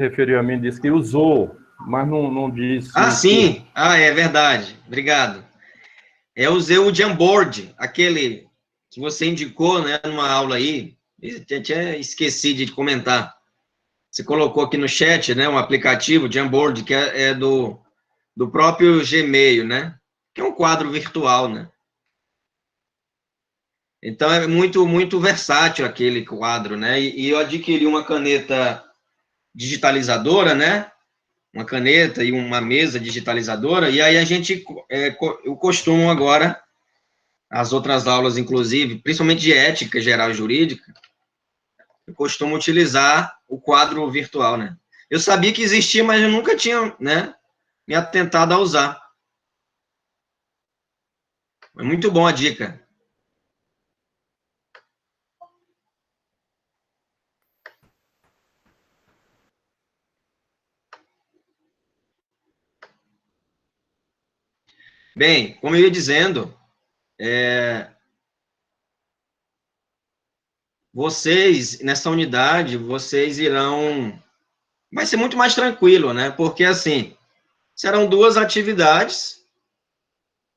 referiu a mim, disse que usou, mas não disse... Ah, sim! Ah, é verdade. Obrigado. Eu usei o Jamboard, aquele que você indicou, né, numa aula aí. Eu tinha esquecido de comentar. Você colocou aqui no chat, né, um aplicativo, Jamboard, que é do próprio Gmail, né? Que é um quadro virtual, né? Então, é muito versátil aquele quadro, né? E eu adquiri uma caneta digitalizadora, né? Uma caneta e uma mesa digitalizadora, e aí eu costumo agora, as outras aulas, inclusive, principalmente de ética geral e jurídica, eu costumo utilizar o quadro virtual, né? Eu sabia que existia, mas eu nunca tinha, né, me atentado a usar. É muito bom a dica. Bem, como eu ia dizendo, vocês, nessa unidade, vocês irão... Vai ser muito mais tranquilo, né? Porque, assim, serão duas atividades.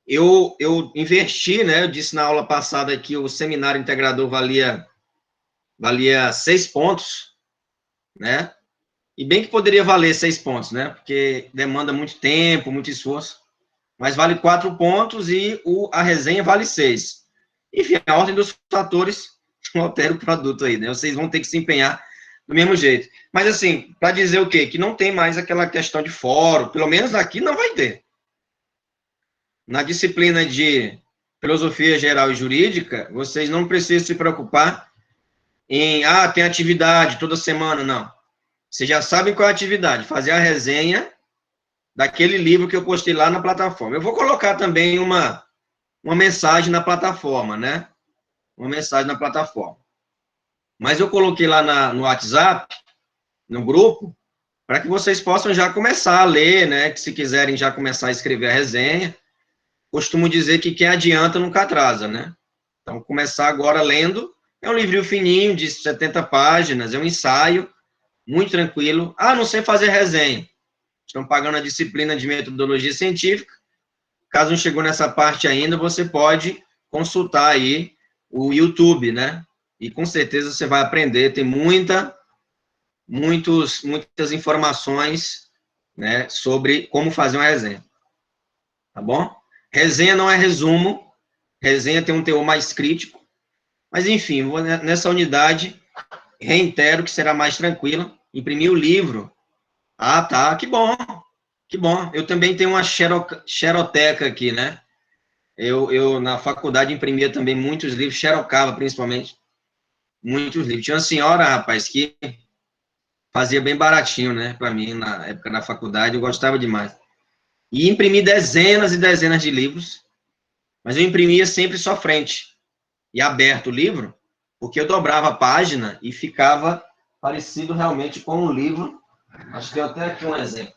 Eu investi, né? Eu disse na aula passada que o seminário integrador valia 6 pontos, né? E bem que poderia valer 6 pontos, né? Porque demanda muito tempo, muito esforço. Mas vale 4 pontos e a resenha vale 6. Enfim, a ordem dos fatores não altera o produto aí, né? Vocês vão ter que se empenhar do mesmo jeito. Mas, assim, para dizer o quê? Que não tem mais aquela questão de fórum, pelo menos aqui não vai ter. Na disciplina de filosofia geral e jurídica, vocês não precisam se preocupar em, tem atividade toda semana, não. Vocês já sabem qual é a atividade, fazer a resenha daquele livro que eu postei lá na plataforma. Eu vou colocar também uma mensagem na plataforma, né? Uma mensagem na plataforma. Mas eu coloquei lá no WhatsApp, no grupo, para que vocês possam já começar a ler, né? Que se quiserem já começar a escrever a resenha. Costumo dizer que quem adianta nunca atrasa, né? Então, começar agora lendo. É um livrinho fininho, de 70 páginas, é um ensaio, muito tranquilo. Não sei fazer resenha. Estão pagando a disciplina de metodologia científica. Caso não chegou nessa parte ainda, você pode consultar aí o YouTube, né? E com certeza você vai aprender. Tem muitas informações, né, sobre como fazer uma resenha. Tá bom? Resenha não é resumo. Resenha tem um teor mais crítico. Mas, enfim, nessa unidade, reitero que será mais tranquila. Imprimir o livro. Tá, que bom. Que bom. Eu também tenho uma xeroteca aqui, né? Eu, na faculdade, imprimia também muitos livros, xerocava, principalmente, muitos livros. Tinha uma senhora, rapaz, que fazia bem baratinho, né, para mim, na época da faculdade, eu gostava demais. E imprimi dezenas e dezenas de livros, mas eu imprimia sempre só frente e aberto o livro, porque eu dobrava a página e ficava parecido realmente com um livro. Acho que tem até aqui um exemplo.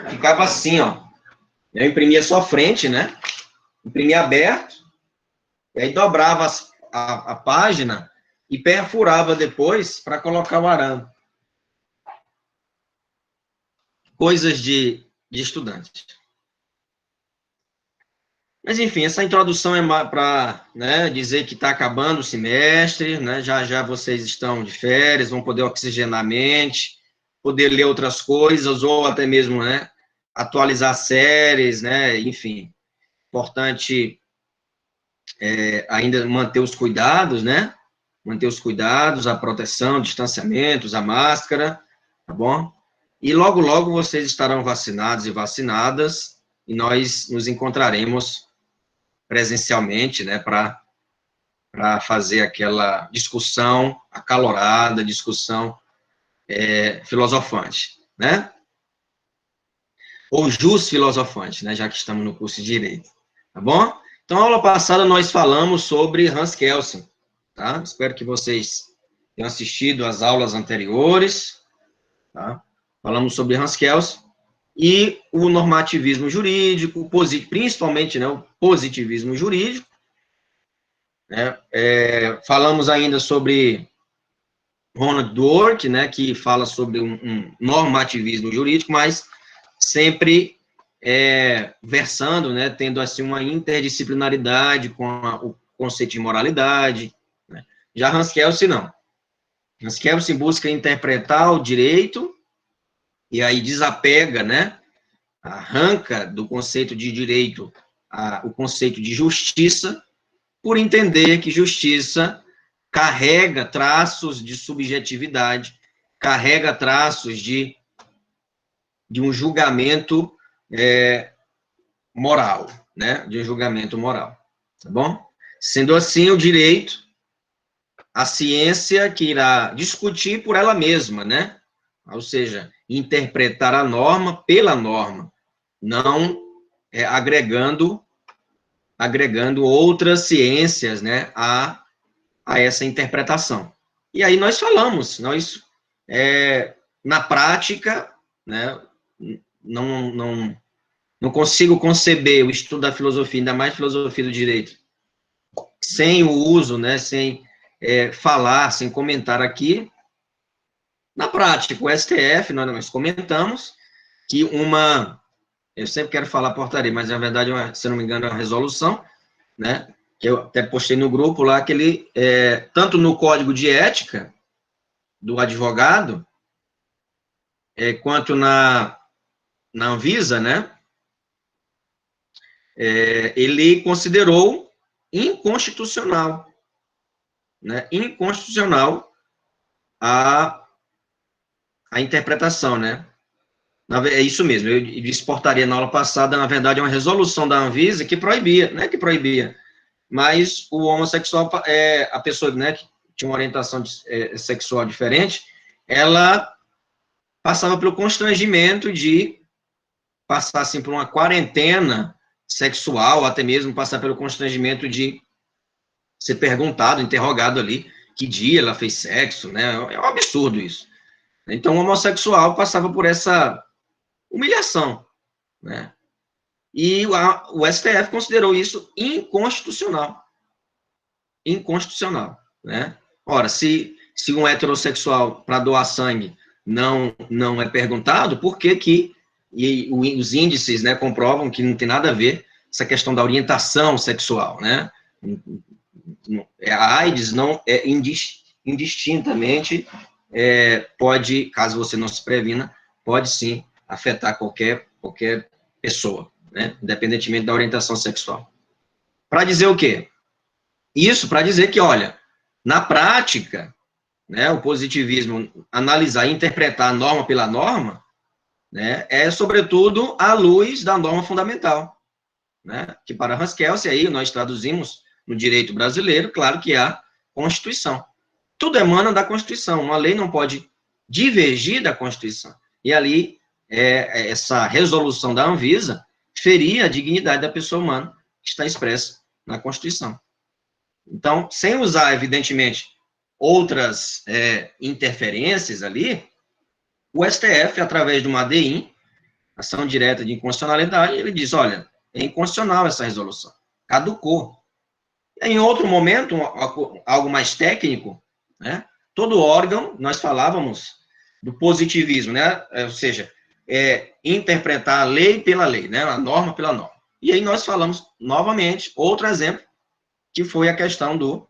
Ficava assim, ó. Eu imprimia só frente, né? Imprimia aberto, e aí dobrava a página e perfurava depois para colocar o arame. Coisas de estudante. Mas, enfim, essa introdução é para, né, dizer que está acabando o semestre, né, já vocês estão de férias, vão poder oxigenar a mente, poder ler outras coisas, ou até mesmo, né, atualizar séries, né, enfim. Importante ainda manter os cuidados, né, manter os cuidados, a proteção, o distanciamento, a máscara, tá bom? E logo, logo vocês estarão vacinados e vacinadas, e nós nos encontraremos presencialmente, né, para fazer aquela discussão acalorada, discussão filosofante, né? Ou jus filosofante, né, já que estamos no curso de Direito, tá bom? Então, na aula passada nós falamos sobre Hans Kelsen, tá? Espero que vocês tenham assistido às aulas anteriores, tá? Falamos sobre Hans Kelsen e o normativismo jurídico, principalmente, né, o positivismo jurídico, né? Falamos ainda sobre Ronald Dworkin, né, que fala sobre um normativismo jurídico, mas sempre versando, né, tendo assim uma interdisciplinaridade com o conceito de moralidade, né. Já Hans Kelsen, não. Hans Kelsen busca interpretar o direito e aí desapega, né, arranca do conceito de direito o conceito de justiça, por entender que justiça carrega traços de subjetividade, carrega traços de um julgamento moral, né? De um julgamento moral, tá bom? Sendo assim, o direito, a ciência que irá discutir por ela mesma, né? Ou seja, interpretar a norma pela norma, não agregando outras ciências, né, a essa interpretação. E aí nós falamos, na prática, né, não consigo conceber o estudo da filosofia, ainda mais filosofia do direito, sem o uso, né, sem falar, sem comentar aqui. Na prática, o STF, nós comentamos que eu sempre quero falar portaria, mas na verdade, se não me engano, é uma resolução, né, que eu até postei no grupo lá, que ele, tanto no Código de Ética do advogado, quanto na Anvisa, né, ele considerou inconstitucional, né, inconstitucional a interpretação, né. É isso mesmo, eu disse portaria na aula passada, na verdade é uma resolução da Anvisa que proibia, não é que proibia, mas o homossexual, a pessoa, né, que tinha uma orientação sexual diferente, ela passava pelo constrangimento de passar, assim, por uma quarentena sexual, até mesmo passar pelo constrangimento de ser perguntado, interrogado ali, que dia ela fez sexo, né, é um absurdo isso. Então, o homossexual passava por essa humilhação, né, e o STF considerou isso inconstitucional. Inconstitucional, né? Ora, se um heterossexual para doar sangue não é perguntado, por que os índices, né, comprovam que não tem nada a ver essa questão da orientação sexual, né? A AIDS não é indistintamente, pode, caso você não se previna, pode sim afetar qualquer pessoa, né, independentemente da orientação sexual. Para dizer o quê? Isso para dizer que, olha, na prática, né, o positivismo, analisar e interpretar a norma pela norma, né, sobretudo, à luz da norma fundamental, né, que para Hans Kelsen, aí nós traduzimos no direito brasileiro, claro que a Constituição. Tudo emana da Constituição, uma lei não pode divergir da Constituição. E ali, essa resolução da Anvisa feria a dignidade da pessoa humana, que está expressa na Constituição. Então, sem usar, evidentemente, outras interferências ali, o STF, através de uma ADI, ação direta de inconstitucionalidade, ele diz, olha, é inconstitucional essa resolução, caducou. Em outro momento, algo mais técnico, né, todo órgão, nós falávamos do positivismo, né, ou seja, interpretar a lei pela lei, né, a norma pela norma. E aí nós falamos, novamente, outro exemplo, que foi a questão do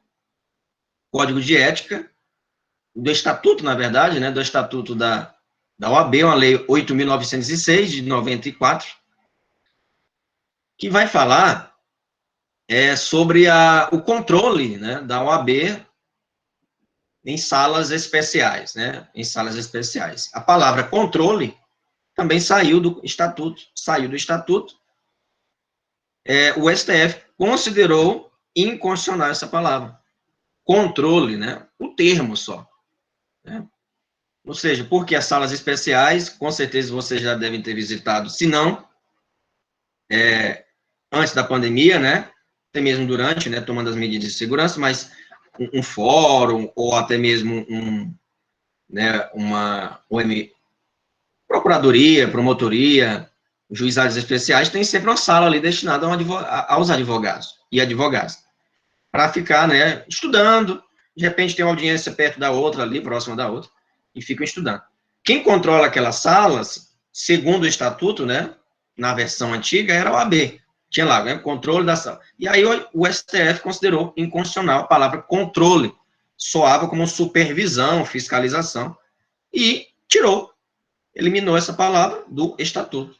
Código de Ética, do Estatuto, na verdade, né, do Estatuto da OAB, uma lei 8.906, de 94, que vai falar sobre o controle, né, da OAB em salas especiais, né, em salas especiais. A palavra controle também saiu do Estatuto, o STF considerou inconstitucional essa palavra. Controle, né, o termo só. Né? Ou seja, porque as salas especiais, com certeza vocês já devem ter visitado, se não, antes da pandemia, né, até mesmo durante, né, tomando as medidas de segurança, mas um fórum, ou até mesmo uma procuradoria, promotoria, juizados especiais, tem sempre uma sala ali destinada aos advogados e advogadas, para ficar, né, estudando, de repente tem uma audiência perto da outra ali, próxima da outra, e ficam estudando. Quem controla aquelas salas, segundo o estatuto, né, na versão antiga, era a OAB. Tinha lá, né, controle da sala. E aí o STF considerou inconstitucional a palavra controle. Soava como supervisão, fiscalização, e tirou, eliminou essa palavra do estatuto.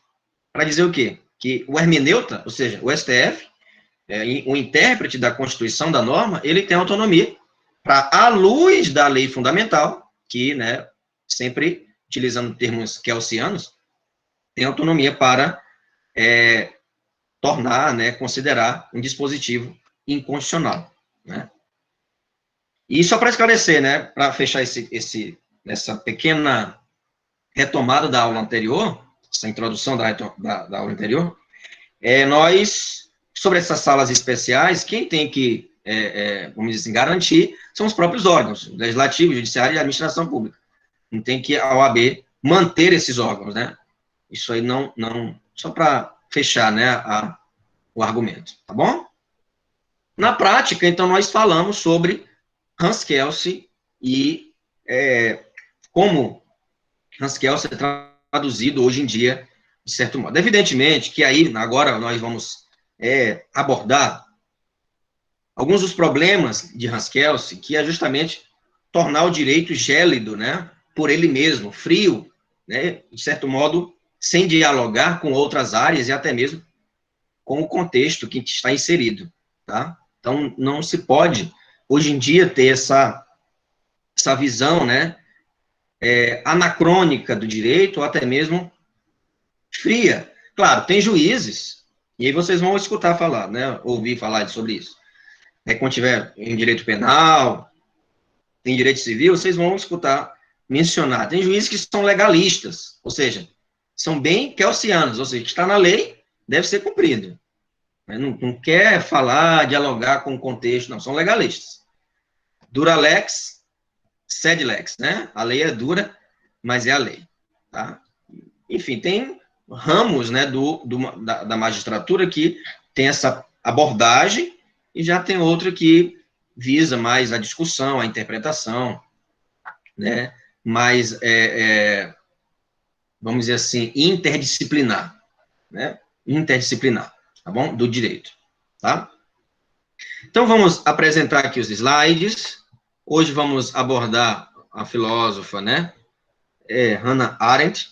Para dizer o quê? Que o hermeneuta, ou seja, o STF, o intérprete da Constituição, da norma, ele tem autonomia para, à luz da lei fundamental, que, né, sempre utilizando termos kelsianos, tem autonomia para tornar, né, considerar um dispositivo inconstitucional, né? E só para esclarecer, né, para fechar essa pequena retomada da aula anterior, essa introdução da aula anterior, nós, sobre essas salas especiais, quem tem que, vamos dizer assim, garantir são os próprios órgãos, legislativo, judiciário e administração pública. Não tem que a OAB manter esses órgãos, né? Isso aí não só para fechar, né, o argumento, tá bom? Na prática, então, nós falamos sobre Hans Kelsen e como Hans Kelsen é traduzido hoje em dia, de certo modo. Evidentemente que aí, agora, nós vamos abordar alguns dos problemas de Hans Kelsen, que é justamente tornar o direito gélido, né, por ele mesmo, frio, né, de certo modo, sem dialogar com outras áreas e até mesmo com o contexto que está inserido, tá? Então, não se pode, hoje em dia, ter essa visão, né, anacrônica do direito, ou até mesmo fria. Claro, tem juízes, e aí vocês vão escutar falar, né, ouvir falar sobre isso. Quando tiver em direito penal, em direito civil, vocês vão escutar mencionar. Tem juízes que são legalistas, ou seja, são bem kelsianos, ou seja, que está na lei, deve ser cumprido. Não quer falar, dialogar com o contexto, não, são legalistas. Dura lex, sed lex, né? A lei é dura, mas é a lei, tá? Enfim, tem ramos, né, da magistratura que tem essa abordagem e já tem outra que visa mais a discussão, a interpretação, né? Mais, vamos dizer assim, interdisciplinar, né? Interdisciplinar, tá bom? Do direito, tá? Então, vamos apresentar aqui os slides. Hoje vamos abordar a filósofa, né? Hannah Arendt.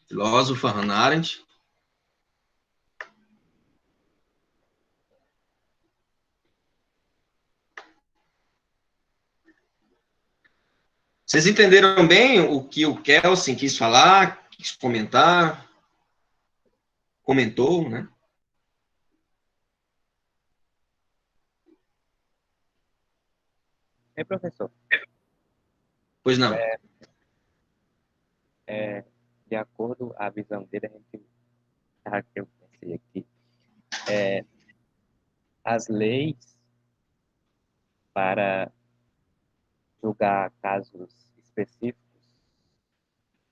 Filósofa Hannah Arendt. Vocês entenderam bem o que o Kelsen quis falar, quis comentar? Comentou, né? Professor. Pois não. De acordo com a visão dele, que eu pensei aqui, as leis para julgar casos específicos,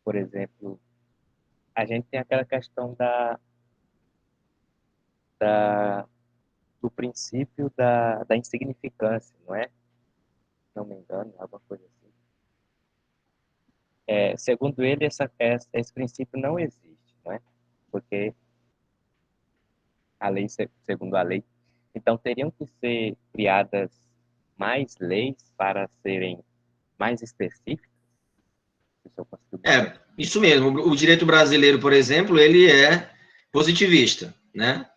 por exemplo, a gente tem aquela questão do princípio da insignificância, não é? Não me engano, alguma coisa assim. Segundo ele, esse princípio não existe, não é? Porque a lei, segundo a lei, então teriam que ser criadas mais leis para serem mais específicas? Isso mesmo. O direito brasileiro, por exemplo, ele é positivista, né?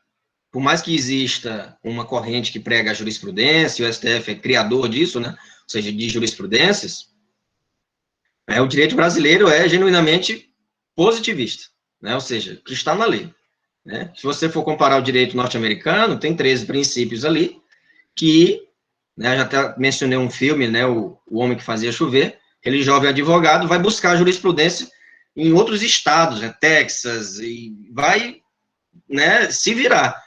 Por mais que exista uma corrente que prega a jurisprudência, o STF é criador disso, né? Ou seja, de jurisprudências, o direito brasileiro é genuinamente positivista, né? Ou seja, que está na lei, né? Se você for comparar o direito norte-americano, tem 13 princípios ali que, né, já até mencionei um filme, né, o Homem que Fazia Chover, aquele jovem advogado vai buscar jurisprudência em outros estados, né, Texas, e vai, né, se virar.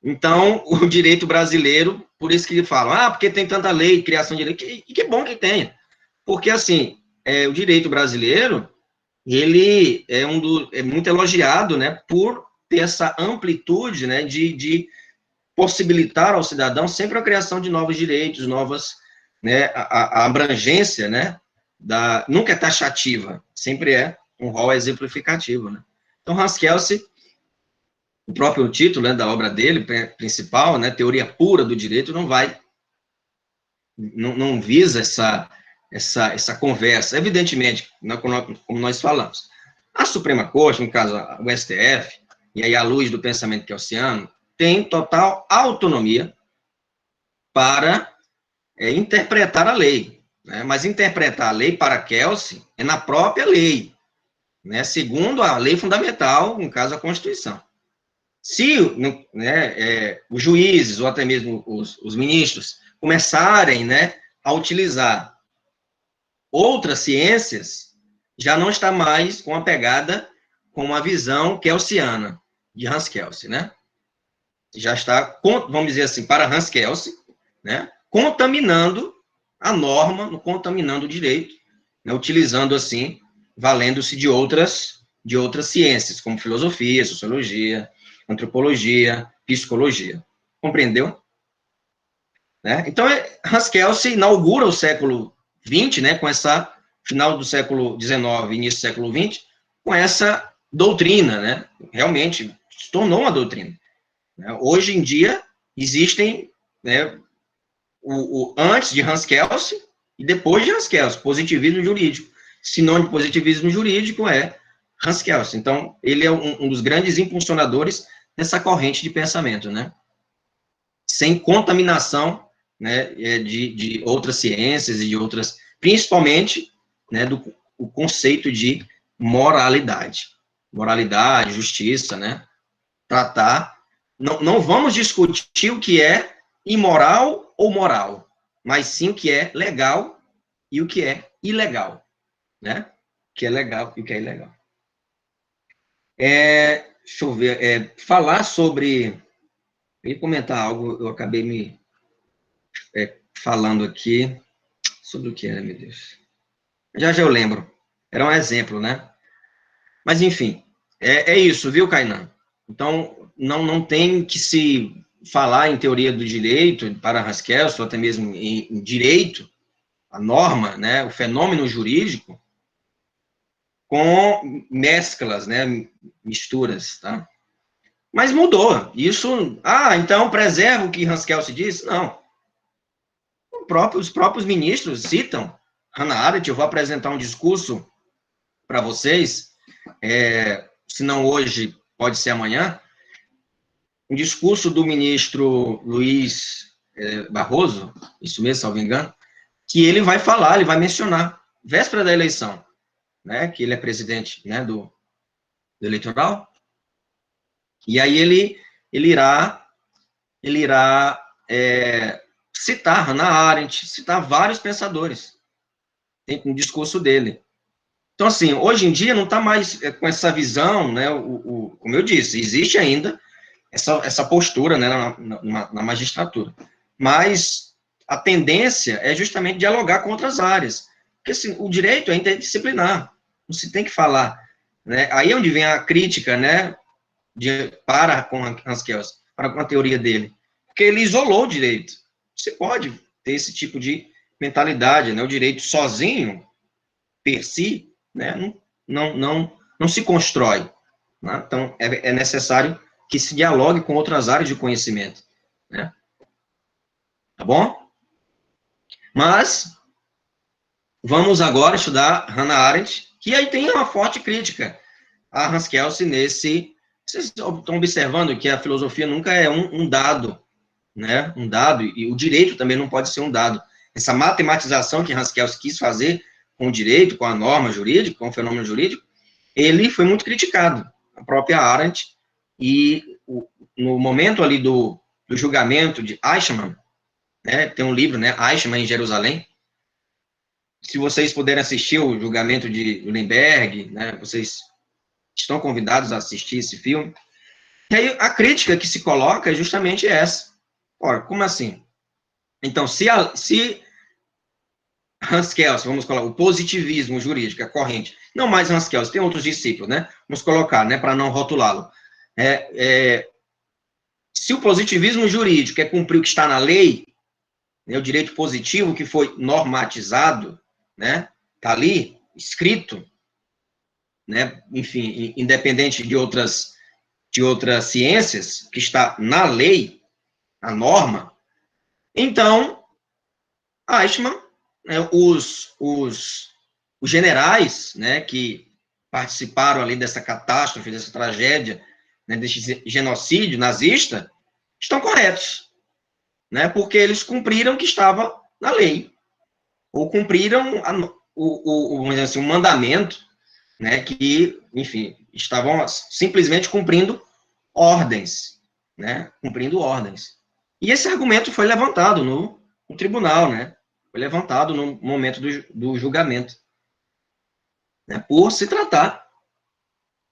Então, o direito brasileiro, por isso que falam, porque tem tanta lei, criação de lei, e que bom que tenha. Porque, assim, o direito brasileiro, ele é muito elogiado, né, por ter essa amplitude, né, de possibilitar ao cidadão sempre a criação de novos direitos, novas, né, a abrangência, né, nunca é taxativa, sempre é um rol exemplificativo, né. Então, Hans Kelsen, o próprio título, né, da obra dele, principal, né, Teoria Pura do Direito, não visa essa conversa, evidentemente, como nós falamos. A Suprema Corte, no caso, o STF, e aí à luz do pensamento kelsiano, tem total autonomia para interpretar a lei, né? Mas interpretar a lei para Kelsen é na própria lei, né? Segundo a lei fundamental, no caso, a Constituição. Se, né, os juízes, ou até mesmo os ministros, começarem, né, a utilizar outras ciências, já não está mais com a pegada, com uma visão kelsiana, de Hans Kelsen, né? Já está, vamos dizer assim, para Hans Kelsen, né, contaminando a norma, contaminando o direito, né, utilizando, assim, valendo-se de outras ciências, como filosofia, sociologia, antropologia, psicologia. Compreendeu? Né? Então, Hans Kelsen inaugura o século XX, né, com essa, final do século XIX, início do século XX, com essa doutrina, né, realmente se tornou uma doutrina. Hoje em dia, existem, né, antes de Hans Kelsen e depois de Hans Kelsen, positivismo jurídico. Sinônimo de positivismo jurídico é Hans Kelsen. Então, ele é um dos grandes impulsionadores dessa corrente de pensamento, né? Sem contaminação, né, de outras ciências e de outras, principalmente, né, o conceito de moralidade. Moralidade, justiça, né? Tratar. Não vamos discutir o que é imoral ou moral, mas sim o que é legal e o que é ilegal, né? O que é legal e o que é ilegal. Deixa eu ver, falar sobre... Eu ia comentar algo, eu acabei me falando aqui sobre o que era, meu Deus. Já eu lembro. Era um exemplo, né? Mas, enfim, é isso, viu, Kainan? Então, não tem que se falar em teoria do direito para Hans Kelsen, ou até mesmo em direito, a norma, né, o fenômeno jurídico, com mesclas, né, misturas, tá? Mas mudou. Isso, então preserva o que Hans Kelsen disse? Não. Os próprios ministros citam Hannah Arendt. Eu vou apresentar um discurso para vocês, se não hoje, pode ser amanhã, um discurso do ministro Luiz Barroso, isso mesmo, salvo engano, que ele vai falar, ele vai mencionar, véspera da eleição, né, que ele é presidente, né, do eleitoral, e aí ele irá citar Hannah Arendt, citar vários pensadores, tem um discurso dele. Então, assim, hoje em dia não está mais com essa visão, né, como eu disse, existe ainda essa postura, né, na magistratura, mas a tendência é justamente dialogar com outras áreas, porque assim, o direito é interdisciplinar, não se tem que falar, né, aí é onde vem a crítica, né, para com Hans Kelsen, para com a teoria dele, porque ele isolou o direito. Você pode ter esse tipo de mentalidade, né, o direito sozinho, per si, né, não se constrói, né? Então é necessário que se dialogue com outras áreas de conhecimento, né? Tá bom? Mas vamos agora estudar Hannah Arendt, que aí tem uma forte crítica a Hans Kelsen nesse... Vocês estão observando que a filosofia nunca é um dado, né? Um dado, e o direito também não pode ser um dado. Essa matematização que Hans Kelsen quis fazer com o direito, com a norma jurídica, com o fenômeno jurídico, ele foi muito criticado, a própria Arendt, e no momento ali do julgamento de Eichmann, né, tem um livro, né, Eichmann em Jerusalém, se vocês puderem assistir o julgamento de Nuremberg, né, vocês estão convidados a assistir esse filme, e aí a crítica que se coloca é justamente essa. Ora, como assim? Então, se Hans Kelsen, vamos colocar, o positivismo jurídico, a corrente, não mais Hans Kelsen, tem outros discípulos, né, vamos colocar, né, para não rotulá-lo, Se o positivismo jurídico é cumprir o que está na lei, né, o direito positivo que foi normatizado, né, está ali, escrito, né, enfim, independente de outras ciências, que está na lei, a norma, então, Eichmann, né, os generais, né, que participaram ali dessa catástrofe, dessa tragédia, né, desse genocídio nazista, estão corretos, né, porque eles cumpriram o que estava na lei, ou cumpriram vamos dizer assim, o mandamento, né, que, enfim, estavam simplesmente cumprindo ordens, né, cumprindo ordens. E esse argumento foi levantado no tribunal, né, foi levantado no momento do julgamento, né, por se tratar,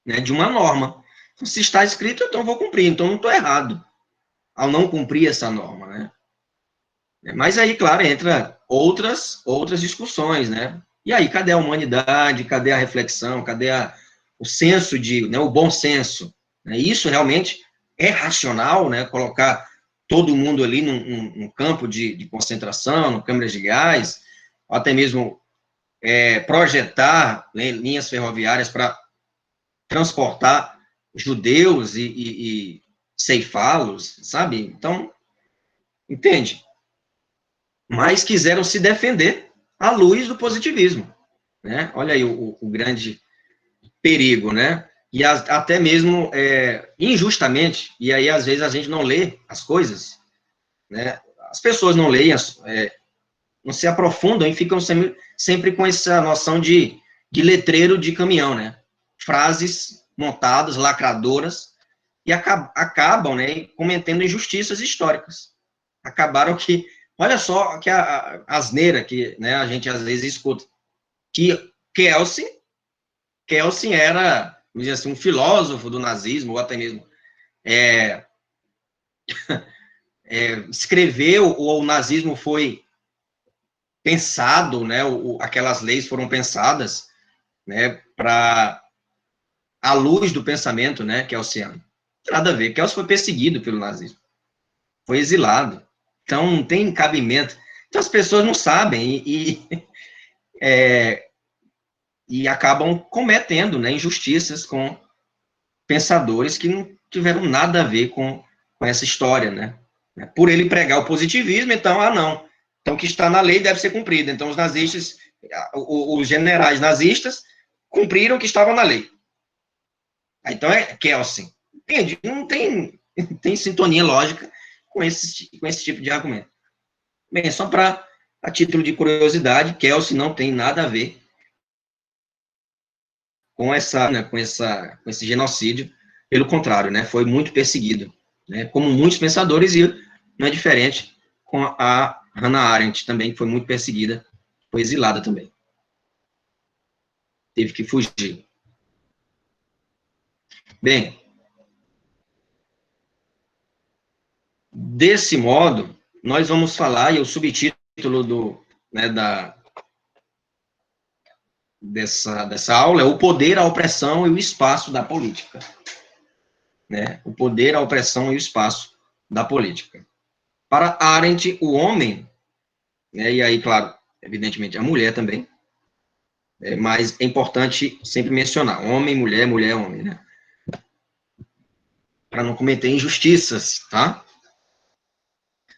né, de uma norma. Então, se está escrito, então vou cumprir, então não estou errado ao não cumprir essa norma, né. Mas aí, claro, entra outras discussões, né? E aí, cadê a humanidade? Cadê a reflexão? Cadê o senso né, o bom senso? Né? Isso realmente é racional, né? Colocar todo mundo ali num campo de concentração, no câmeras de gás, ou até mesmo projetar, né, linhas ferroviárias para transportar judeus e ceifá-los, sabe? Então, entende? Mas quiseram se defender à luz do positivismo, né? Olha aí o grande perigo, né? E até mesmo injustamente, e aí às vezes a gente não lê as coisas, né? As pessoas não leem, não se aprofundam e ficam sempre com essa noção de letreiro de caminhão, né? Frases montadas, lacradoras, e acabam, né, cometendo injustiças históricas. Acabaram que, olha só que a asneira que, né, a gente às vezes escuta, que Kelsen era, vamos dizer assim, um filósofo do nazismo, ou até mesmo escreveu, ou o nazismo foi pensado, né, aquelas leis foram pensadas, né, para a luz do pensamento, né, kelsiano. Nada a ver, Kelsen foi perseguido pelo nazismo, foi exilado, então não tem cabimento. Então as pessoas não sabem e acabam cometendo, né, injustiças com pensadores que não tiveram nada a ver com essa história, né? Por ele pregar o positivismo, então, não. Então, o que está na lei deve ser cumprido. Então, os nazistas, os generais nazistas, cumpriram o que estava na lei. Então, é Kelsen. Entende? Não tem sintonia lógica com esse tipo de argumento. Bem, só a título de curiosidade, Kelsen não tem nada a ver com esse genocídio. Pelo contrário, né, foi muito perseguido, né, como muitos pensadores, e não é diferente com a Hannah Arendt também, que foi muito perseguida, foi exilada também. Teve que fugir. Bem, desse modo, nós vamos falar, e o subtítulo dessa aula é o poder, a opressão e o espaço da política. Né? O poder, a opressão e o espaço da política. Para Arendt, o homem, né, e aí, claro, evidentemente, a mulher também, mas é importante sempre mencionar, homem, mulher, mulher, homem, né? Para não cometer injustiças, tá?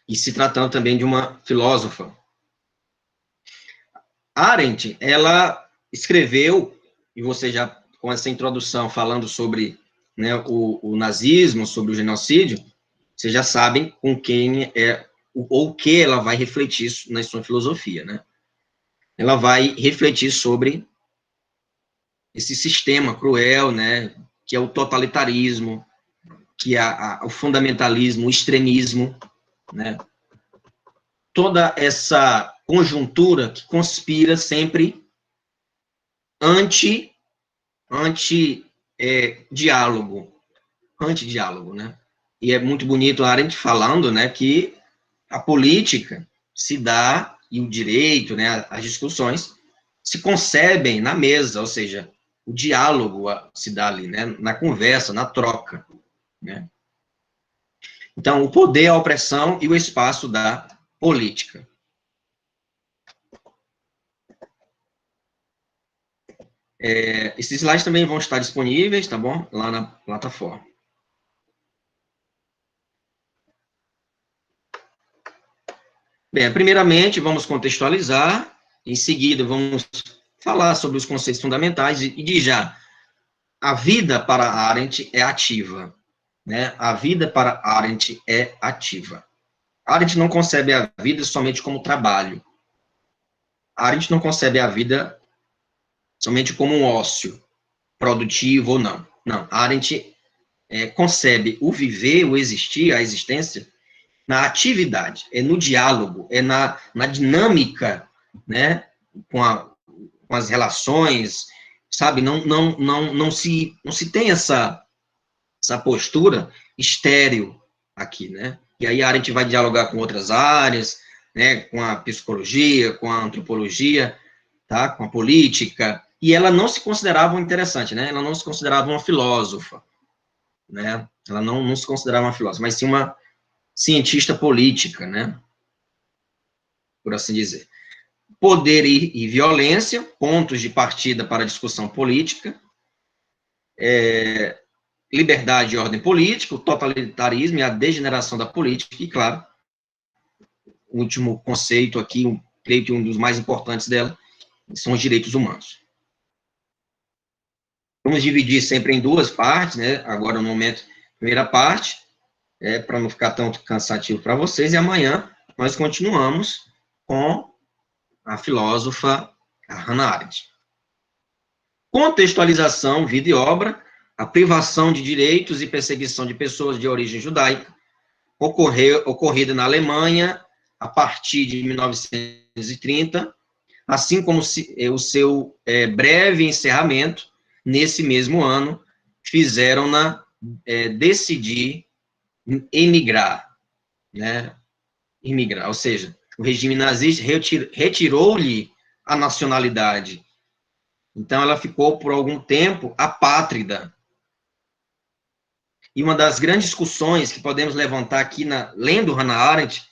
E se tratando também de uma filósofa. Arendt, ela escreveu, e você já, com essa introdução, falando sobre, né, o nazismo, sobre o genocídio, vocês já sabem com quem ou o que ela vai refletir na sua filosofia, né? Ela vai refletir sobre esse sistema cruel, né, que é o totalitarismo, que é o fundamentalismo, o extremismo, né? Toda essa conjuntura que conspira sempre anti-diálogo, né? E é muito bonito a Arendt falando, né, que a política se dá, e o direito, né, as discussões, se concebem na mesa, ou seja, o diálogo se dá ali, né, na conversa, na troca, né. Então, o poder, a opressão e o espaço da política. Esses slides também vão estar disponíveis, tá bom? Lá na plataforma. Bem, primeiramente, vamos contextualizar, em seguida, vamos falar sobre os conceitos fundamentais, e de já, a vida para Arendt é ativa, né? A vida para Arendt é ativa. Arendt não concebe a vida somente como trabalho. Arendt não concebe a vida somente como um ócio, produtivo ou não. Não, Arendt concebe o viver, o existir, a existência, na atividade, no diálogo, na dinâmica, né, com as relações, sabe? Não se tem essa postura estéril aqui, né? E aí a gente vai dialogar com outras áreas, né, com a psicologia, com a antropologia, tá? Com a política, e ela não se considerava interessante, né? Ela não se considerava uma filósofa, né? Ela não se considerava uma filósofa, mas sim uma cientista política, né? Por assim dizer. Poder e violência, pontos de partida para a discussão política, liberdade e ordem política, o totalitarismo e a degeneração da política, e, claro, o último conceito aqui, creio que um dos mais importantes dela, são os direitos humanos. Vamos dividir sempre em duas partes, né? Agora, no momento, primeira parte, para não ficar tão cansativo para vocês, e amanhã nós continuamos com a filósofa Hannah Arendt. Contextualização, vida e obra, a privação de direitos e perseguição de pessoas de origem judaica, ocorrida na Alemanha a partir de 1930, assim como o seu breve encerramento, nesse mesmo ano, fizeram-na decidir emigrar, né? Imigrar, ou seja, o regime nazista retirou-lhe a nacionalidade. Então, ela ficou, por algum tempo, apátrida. E uma das grandes discussões que podemos levantar aqui, lendo Hannah Arendt,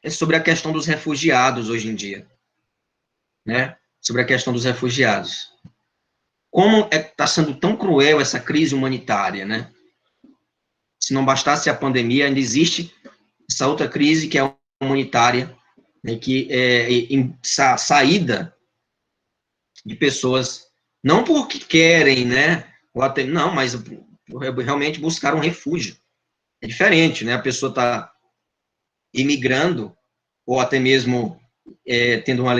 é sobre a questão dos refugiados hoje em dia. Né? Sobre a questão dos refugiados. Como está sendo tão cruel essa crise humanitária, né? Se não bastasse a pandemia, ainda existe essa outra crise que é humanitária, né, que é a saída de pessoas, não porque querem, né, ou até, não, mas realmente buscar um refúgio. É diferente, né, a pessoa está imigrando, ou até mesmo tendo uma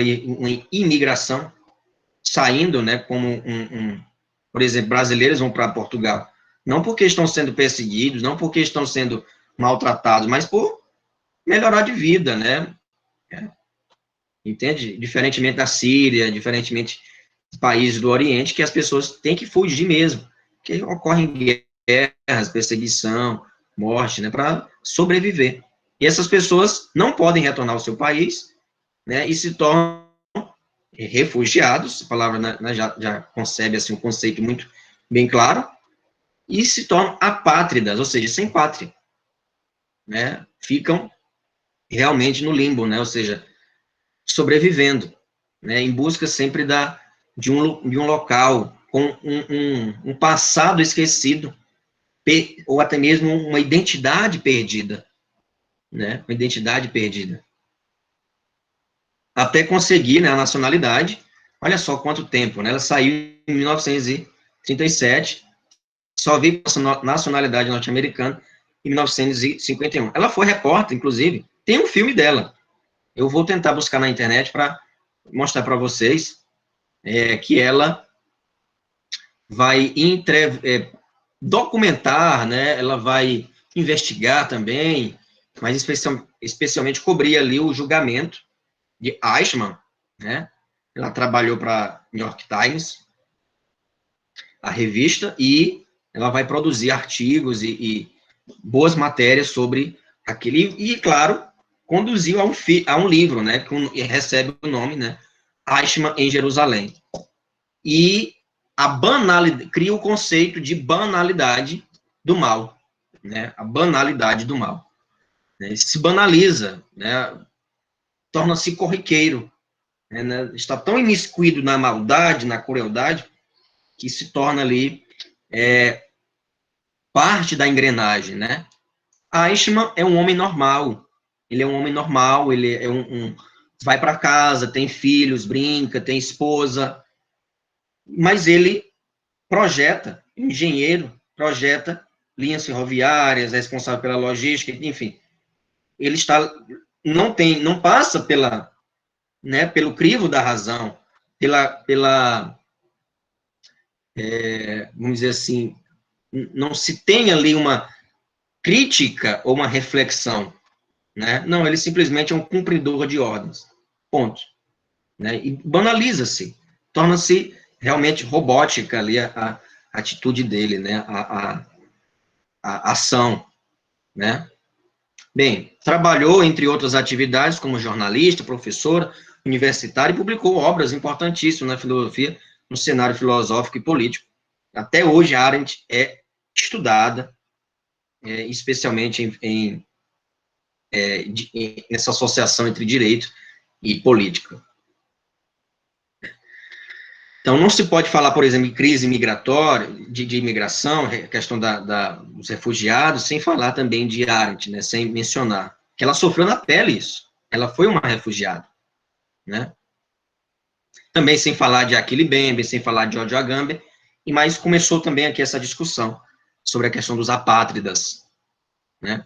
imigração, saindo, né, como por exemplo, brasileiros vão para Portugal, não porque estão sendo perseguidos, não porque estão sendo maltratados, mas por melhorar de vida, né? Entende? Diferentemente da Síria, diferentemente dos países do Oriente, que as pessoas têm que fugir mesmo, porque ocorrem guerras, perseguição, morte, né, para sobreviver. E essas pessoas não podem retornar ao seu país, né, e se tornam refugiados, a palavra, né, já concebe assim, um conceito muito bem claro, e se tornam apátridas, ou seja, sem pátria, né, ficam realmente no limbo, né, ou seja, sobrevivendo, né, em busca sempre de um local com um passado esquecido, ou até mesmo uma identidade perdida, né, uma identidade perdida. Até conseguir, né, a nacionalidade, olha só quanto tempo, né, ela saiu em 1937, só veio a nacionalidade norte-americana em 1951. Ela foi repórter, inclusive, tem um filme dela. Eu vou tentar buscar na internet para mostrar para vocês que ela vai documentar, né, ela vai investigar também, mas especialmente cobrir ali o julgamento de Eichmann, né? Ela trabalhou para New York Times, a revista, e ela vai produzir artigos e boas matérias sobre aquele, e, claro, conduziu a um livro, né, que recebe o nome, né, Eichmann em Jerusalém. E cria o conceito de banalidade do mal, né, a banalidade do mal. né, se banaliza, né, torna-se corriqueiro, né, está tão imiscuído na maldade, na crueldade, que se torna ali parte da engrenagem, né? Eichmann é um homem normal, ele é um homem normal, ele é vai para casa, tem filhos, brinca, tem esposa, mas ele projeta, engenheiro, projeta linhas ferroviárias, é responsável pela logística, enfim. Ele não passa pelo crivo da razão, vamos dizer assim, não se tem ali uma crítica ou uma reflexão, né? Não, ele simplesmente é um cumpridor de ordens, ponto. Né? E banaliza-se, torna-se realmente robótica ali a atitude dele, né? A ação, né? Bem, trabalhou, entre outras atividades, como jornalista, professora, universitário, e publicou obras importantíssimas na filosofia, no cenário filosófico e político. Até hoje, Arendt é estudada, especialmente nessa associação entre direito e política. Então, não se pode falar, por exemplo, de crise migratória, de imigração, questão dos refugiados, sem falar também de Arendt, né, sem mencionar que ela sofreu na pele isso. Ela foi uma refugiada, né? Também sem falar de Achille Mbembe, sem falar de Giorgio Agamben, mas começou também aqui essa discussão sobre a questão dos apátridas, né?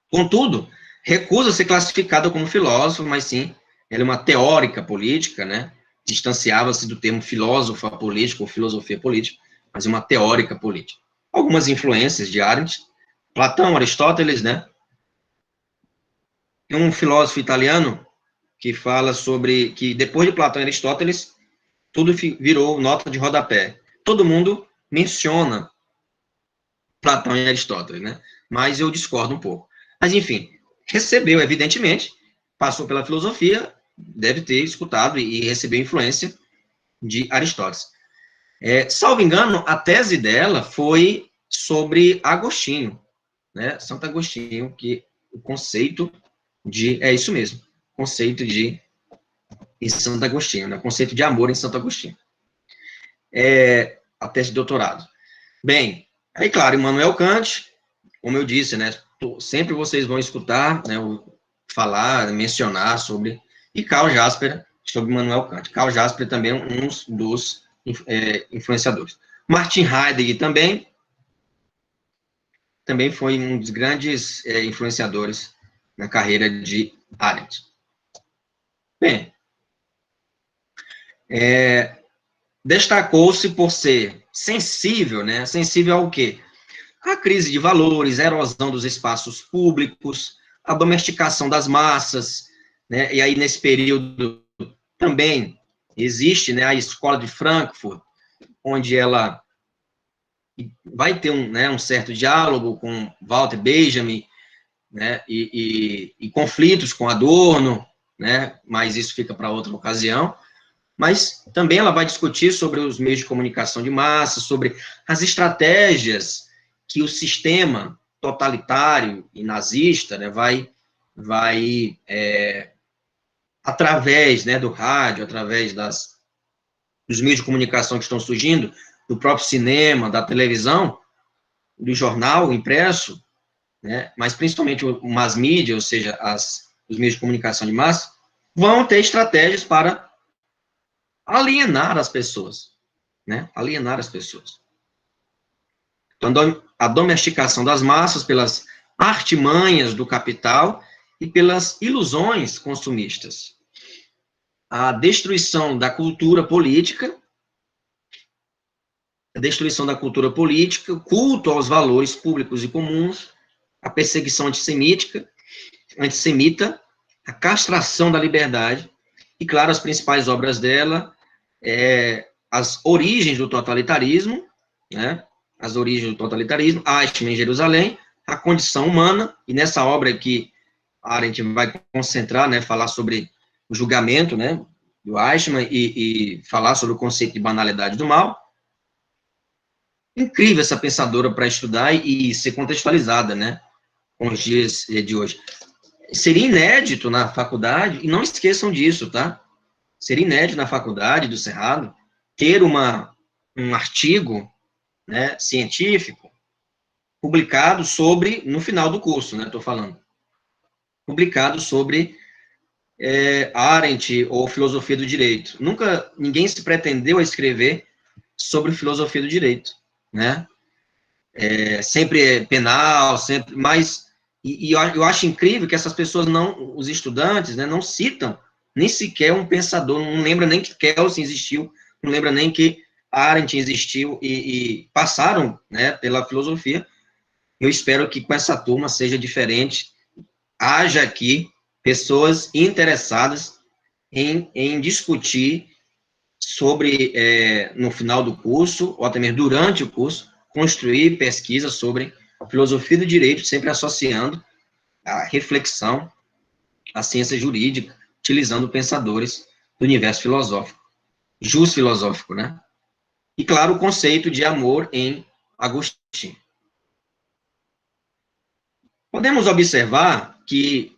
Contudo, recusa ser classificada como filósofa, mas sim, ela é uma teórica política, né? Distanciava-se do termo filósofa política ou filosofia política, mas é uma teórica política. Algumas influências de Arendt, Platão, Aristóteles, né? Tem um filósofo italiano que fala sobre que depois de Platão e Aristóteles, tudo virou nota de rodapé. Todo mundo menciona Platão e Aristóteles, né? Mas eu discordo um pouco. Mas, enfim, recebeu, evidentemente, passou pela filosofia, deve ter escutado e recebeu influência de Aristóteles. Salvo engano, a tese dela foi sobre Agostinho, né? Santo Agostinho, que o conceito é isso mesmo, conceito de em Santo Agostinho, né? Conceito de amor em Santo Agostinho. A tese de doutorado. Bem, aí, claro, Immanuel Kant, como eu disse, né? Sempre vocês vão escutar, né? Falar, mencionar sobre... E Karl Jasper, sobre Immanuel Kant. Karl Jasper também é um dos influenciadores. Martin Heidegger também foi um dos grandes influenciadores na carreira de Arendt. Bem, destacou-se por ser sensível, né? Sensível ao quê? A crise de valores, a erosão dos espaços públicos, a domesticação das massas, né? E aí, nesse período, também existe, né, a Escola de Frankfurt, onde ela vai ter um certo diálogo com Walter Benjamin, né, e conflitos com Adorno, né, mas isso fica para outra ocasião. Mas também ela vai discutir sobre os meios de comunicação de massa, sobre as estratégias que o sistema totalitário e nazista, né, vai através, né, do rádio, através dos meios de comunicação que estão surgindo, do próprio cinema, da televisão, do jornal impresso, né, mas principalmente o mass media, ou seja, os meios de comunicação de massa, vão ter estratégias para alienar as pessoas, né, alienar as pessoas. Então, a domesticação das massas pelas artimanhas do capital e pelas ilusões consumistas. A destruição da cultura política, o culto aos valores públicos e comuns, a perseguição antissemita, a castração da liberdade, e, claro, as principais obras dela, as origens do totalitarismo, né? As origens do totalitarismo, Eichmann em Jerusalém, a condição humana, e nessa obra aqui, Arendt vai concentrar, né, falar sobre o julgamento, né, do Eichmann, e falar sobre o conceito de banalidade do mal. Incrível essa pensadora para estudar e ser contextualizada, né, com os dias de hoje. Seria inédito na faculdade, e não esqueçam disso, tá? Seria inédito na faculdade do Cerrado ter um artigo, né, científico publicado sobre, no final do curso, né, estou falando, publicado sobre Arendt ou filosofia do direito. Nunca ninguém se pretendeu a escrever sobre filosofia do direito, né? Sempre é penal, sempre, mas eu acho incrível que essas pessoas não, os estudantes, né, não citam nem sequer um pensador, não lembra nem que Kelsen existiu, não lembra nem que Arendt existiu e passaram, né, pela filosofia. Eu espero que com essa turma seja diferente, haja aqui pessoas interessadas em discutir sobre, no final do curso, ou até mesmo durante o curso, construir pesquisas sobre filosofia do direito, sempre associando a reflexão à ciência jurídica, utilizando pensadores do universo filosófico, jus filosófico, né? E, claro, o conceito de amor em Agostinho. Podemos observar que,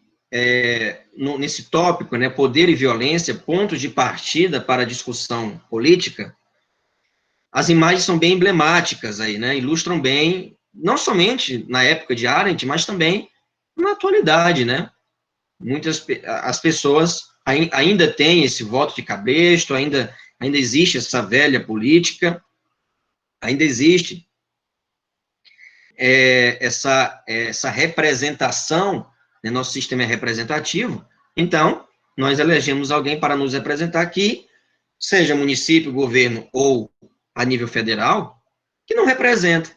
nesse tópico, né, poder e violência, pontos de partida para a discussão política, as imagens são bem emblemáticas aí, né, ilustram bem, não somente na época de Arendt, mas também na atualidade, né, as pessoas ainda têm esse voto de cabresto, ainda existe essa velha política, ainda existe essa representação, né, nosso sistema é representativo, então, nós elegemos alguém para nos representar aqui, seja município, governo ou a nível federal, que não representa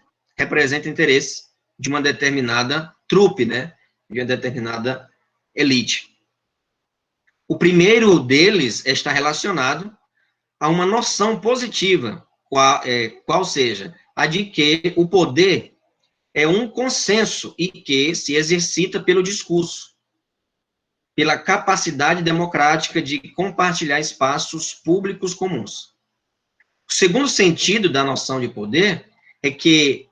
interesse de uma determinada trupe, né, de uma determinada elite. O primeiro deles está relacionado a uma noção positiva, qual seja, a de que o poder é um consenso e que se exercita pelo discurso, pela capacidade democrática de compartilhar espaços públicos comuns. O segundo sentido da noção de poder é que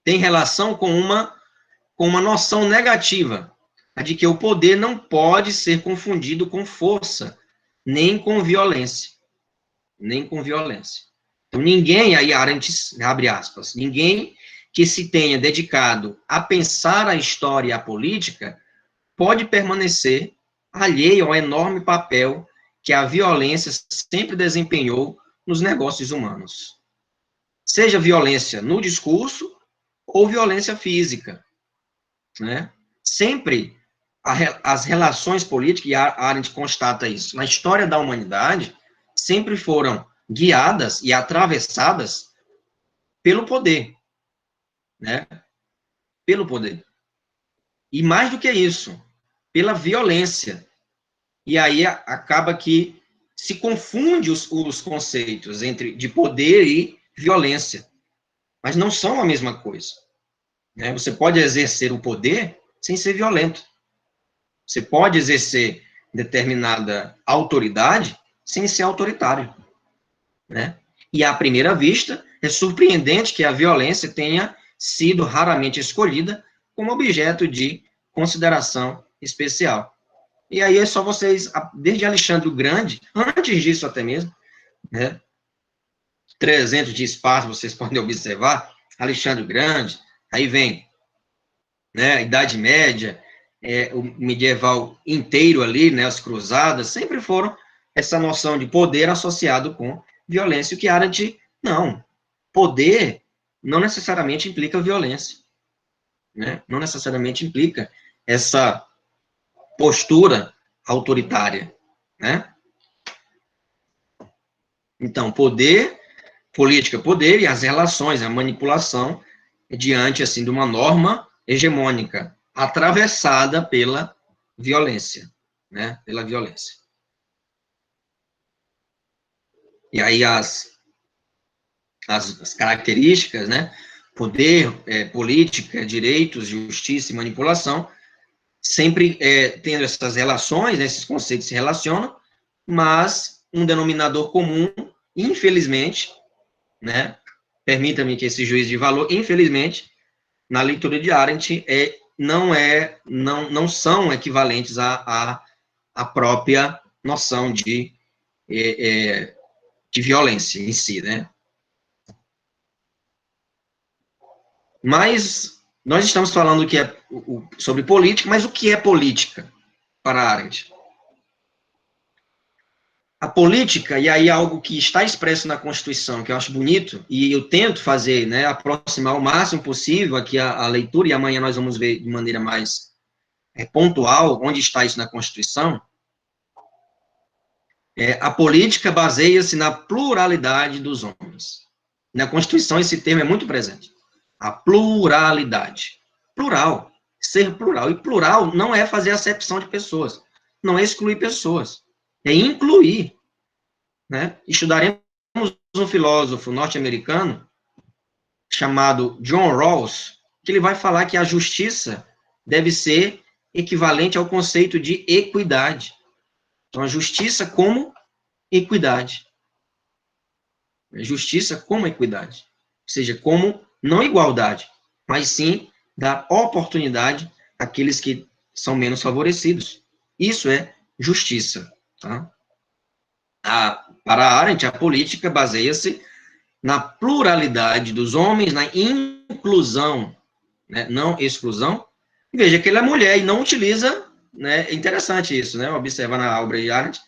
tem relação com uma noção negativa, a de que o poder não pode ser confundido com força, nem com violência. Nem com violência. Então, ninguém, aí Arendt abre aspas, ninguém que se tenha dedicado a pensar a história e a política pode permanecer alheio ao enorme papel que a violência sempre desempenhou nos negócios humanos. Seja violência no discurso ou violência física, né? Sempre as relações políticas, e a Arendt constata isso, na história da humanidade, sempre foram guiadas e atravessadas pelo poder, né? Pelo poder. E mais do que isso, pela violência. E aí acaba que se confunde os conceitos de poder e violência. Mas não são a mesma coisa, né? Você pode exercer o poder sem ser violento. Você pode exercer determinada autoridade sem ser autoritário, né? E, à primeira vista, é surpreendente que a violência tenha sido raramente escolhida como objeto de consideração especial. E aí é só vocês, desde Alexandre o Grande, antes disso até mesmo, né? 300 de Esparta, vocês podem observar, Alexandre o Grande, aí vem, né, a Idade Média, o medieval inteiro ali, né, as cruzadas, sempre foram essa noção de poder associado com violência, o que Arendt, não. Poder não necessariamente implica violência, né? Não necessariamente implica essa postura autoritária, né? Então, poder, política, poder e as relações, a manipulação diante, assim, de uma norma hegemônica, atravessada pela violência, né? Pela violência. E aí as características, né? Poder, política, direitos, justiça e manipulação, sempre tendo essas relações, né, esses conceitos se relacionam, mas um denominador comum, infelizmente, né? Permita-me que esse juízo de valor, infelizmente, na leitura de Arendt, não são equivalentes à própria noção de violência em si, né? Mas nós estamos falando que sobre política, mas o que é política para Arendt? A política, e aí algo que está expresso na Constituição, que eu acho bonito, e eu tento fazer, né, aproximar o máximo possível aqui a leitura, e amanhã nós vamos ver de maneira mais pontual onde está isso na Constituição. A política baseia-se na pluralidade dos homens. Na Constituição esse termo é muito presente. A pluralidade. Plural. Ser plural. E plural não é fazer acepção de pessoas. Não é excluir pessoas. É incluir. Né? Estudaremos um filósofo norte-americano chamado John Rawls, que ele vai falar que a justiça deve ser equivalente ao conceito de equidade. Então, a justiça como equidade. Justiça como equidade. Ou seja, como não igualdade, mas sim dar oportunidade àqueles que são menos favorecidos. Isso é justiça. Tá? Para Arendt, a política baseia-se na pluralidade dos homens, na inclusão, né, não exclusão. Veja que ele é mulher e não utiliza, né, é interessante isso, né, observa na obra de Arendt,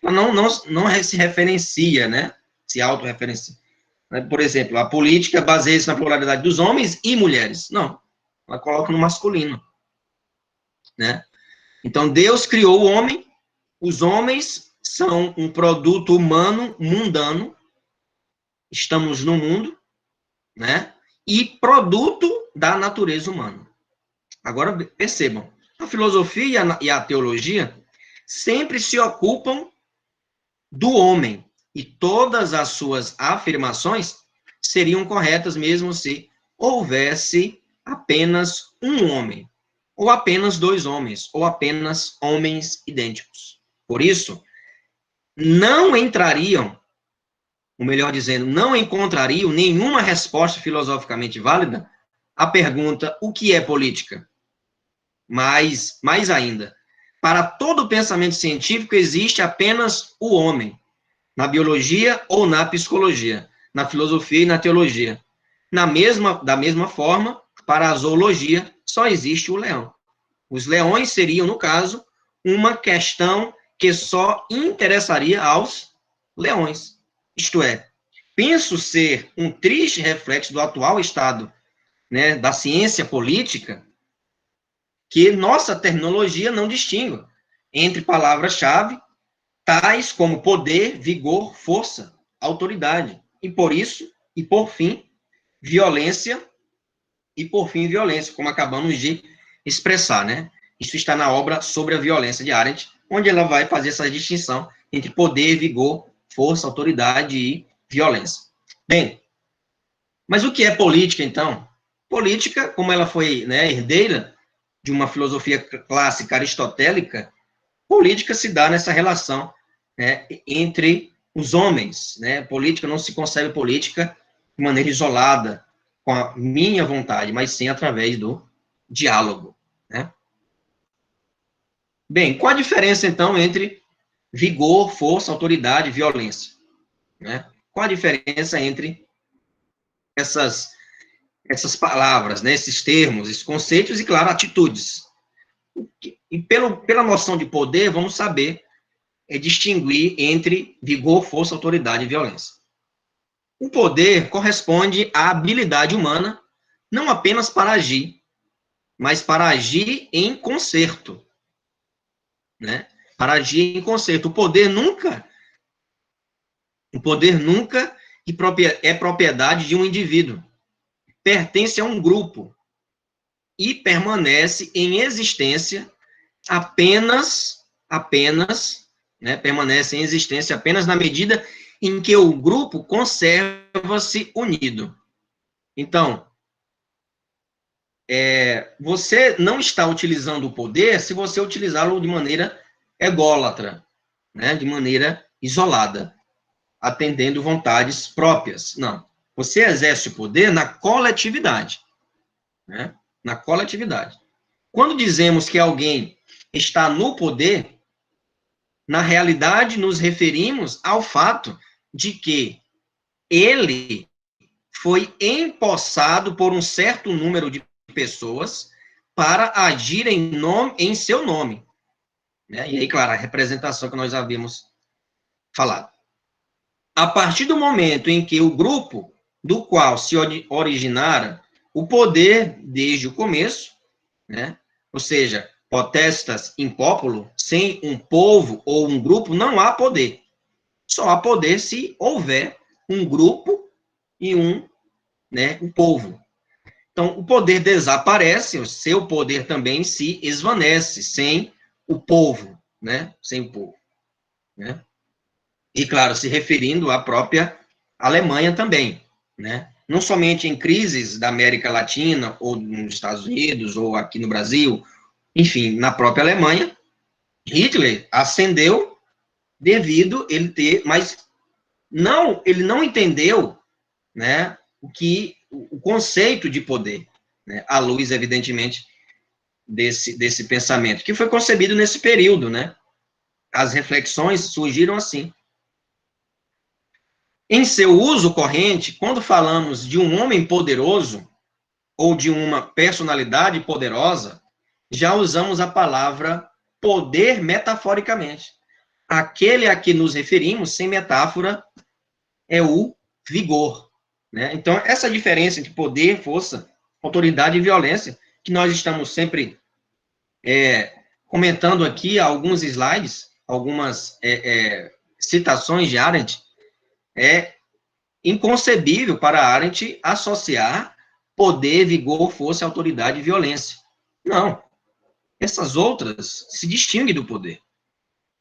ela não se referencia, né, se autorreferencia. Por exemplo, a política baseia-se na pluralidade dos homens e mulheres. Não, ela coloca no masculino, né. Então, Deus criou o homem, os homens são um produto humano, mundano, estamos no mundo, né, e produto da natureza humana. Agora, percebam, a filosofia e a teologia sempre se ocupam do homem, e todas as suas afirmações seriam corretas mesmo se houvesse apenas um homem, ou apenas dois homens, ou apenas homens idênticos. Por isso, não entrariam, ou melhor dizendo, não encontrariam nenhuma resposta filosoficamente válida à pergunta: o que é política? Mais ainda, para todo pensamento científico existe apenas o homem, na biologia ou na psicologia, na filosofia e na teologia. Da mesma forma, para a zoologia, só existe o leão. Os leões seriam, no caso, uma questão que só interessaria aos leões. Isto é, penso ser um triste reflexo do atual estado, né, da ciência política, que nossa terminologia não distingue entre palavras-chave tais como poder, vigor, força, autoridade, e por isso, e por fim, violência, como acabamos de expressar, né? Isso está na obra Sobre a Violência de Arendt, onde ela vai fazer essa distinção entre poder, vigor, força, autoridade e violência. Bem, mas o que é política, então? Política, como ela foi, né, herdeira de uma filosofia clássica aristotélica, política se dá nessa relação, né, entre os homens, né? Política não se concebe política de maneira isolada, com a minha vontade, mas sim através do diálogo, né? Bem, qual a diferença, então, entre vigor, força, autoridade e violência, né? Qual a diferença entre essas palavras, né, esses termos, esses conceitos e, claro, atitudes? E pela noção de poder, vamos saber distinguir entre vigor, força, autoridade e violência. O poder corresponde à habilidade humana, não apenas para agir, mas para agir em concerto, né? Para agir em concerto. O poder nunca é propriedade de um indivíduo. Pertence a um grupo e permanece em existência apenas, né, permanece em existência apenas na medida em que o grupo conserva-se unido. Então, você não está utilizando o poder se você utilizá-lo de maneira ególatra, né, de maneira isolada, atendendo vontades próprias. Não. Você exerce o poder na coletividade. né? Na coletividade. Quando dizemos que alguém está no poder, na realidade nos referimos ao fato de que ele foi empossado por um certo número de pessoas para agir em seu nome. Né? E aí, claro, a representação que nós havíamos falado. A partir do momento em que o grupo do qual se originara o poder desde o começo, né? Ou seja, potestas in populo, sem um povo ou um grupo, não há poder. Só há poder se houver um grupo e um povo. Então, o poder desaparece, o seu poder também se esvanece, sem o povo, né? Sem o povo, né? E, claro, se referindo à própria Alemanha também, né? Não somente em crises da América Latina, ou nos Estados Unidos, ou aqui no Brasil, enfim, na própria Alemanha, Hitler ascendeu devido ele ter, mas não, ele não entendeu, né, o conceito de poder, né, à luz, evidentemente, desse pensamento, que foi concebido nesse período, né? As reflexões surgiram assim. Em seu uso corrente, quando falamos de um homem poderoso ou de uma personalidade poderosa, já usamos a palavra poder metaforicamente. Aquele a que nos referimos, sem metáfora, é o vigor. Né? Então, essa diferença entre poder, força, autoridade e violência, que nós estamos sempre comentando aqui alguns slides, algumas citações de Arendt, é inconcebível para Arendt associar poder, vigor, força, autoridade e violência. Não. Essas outras se distinguem do poder.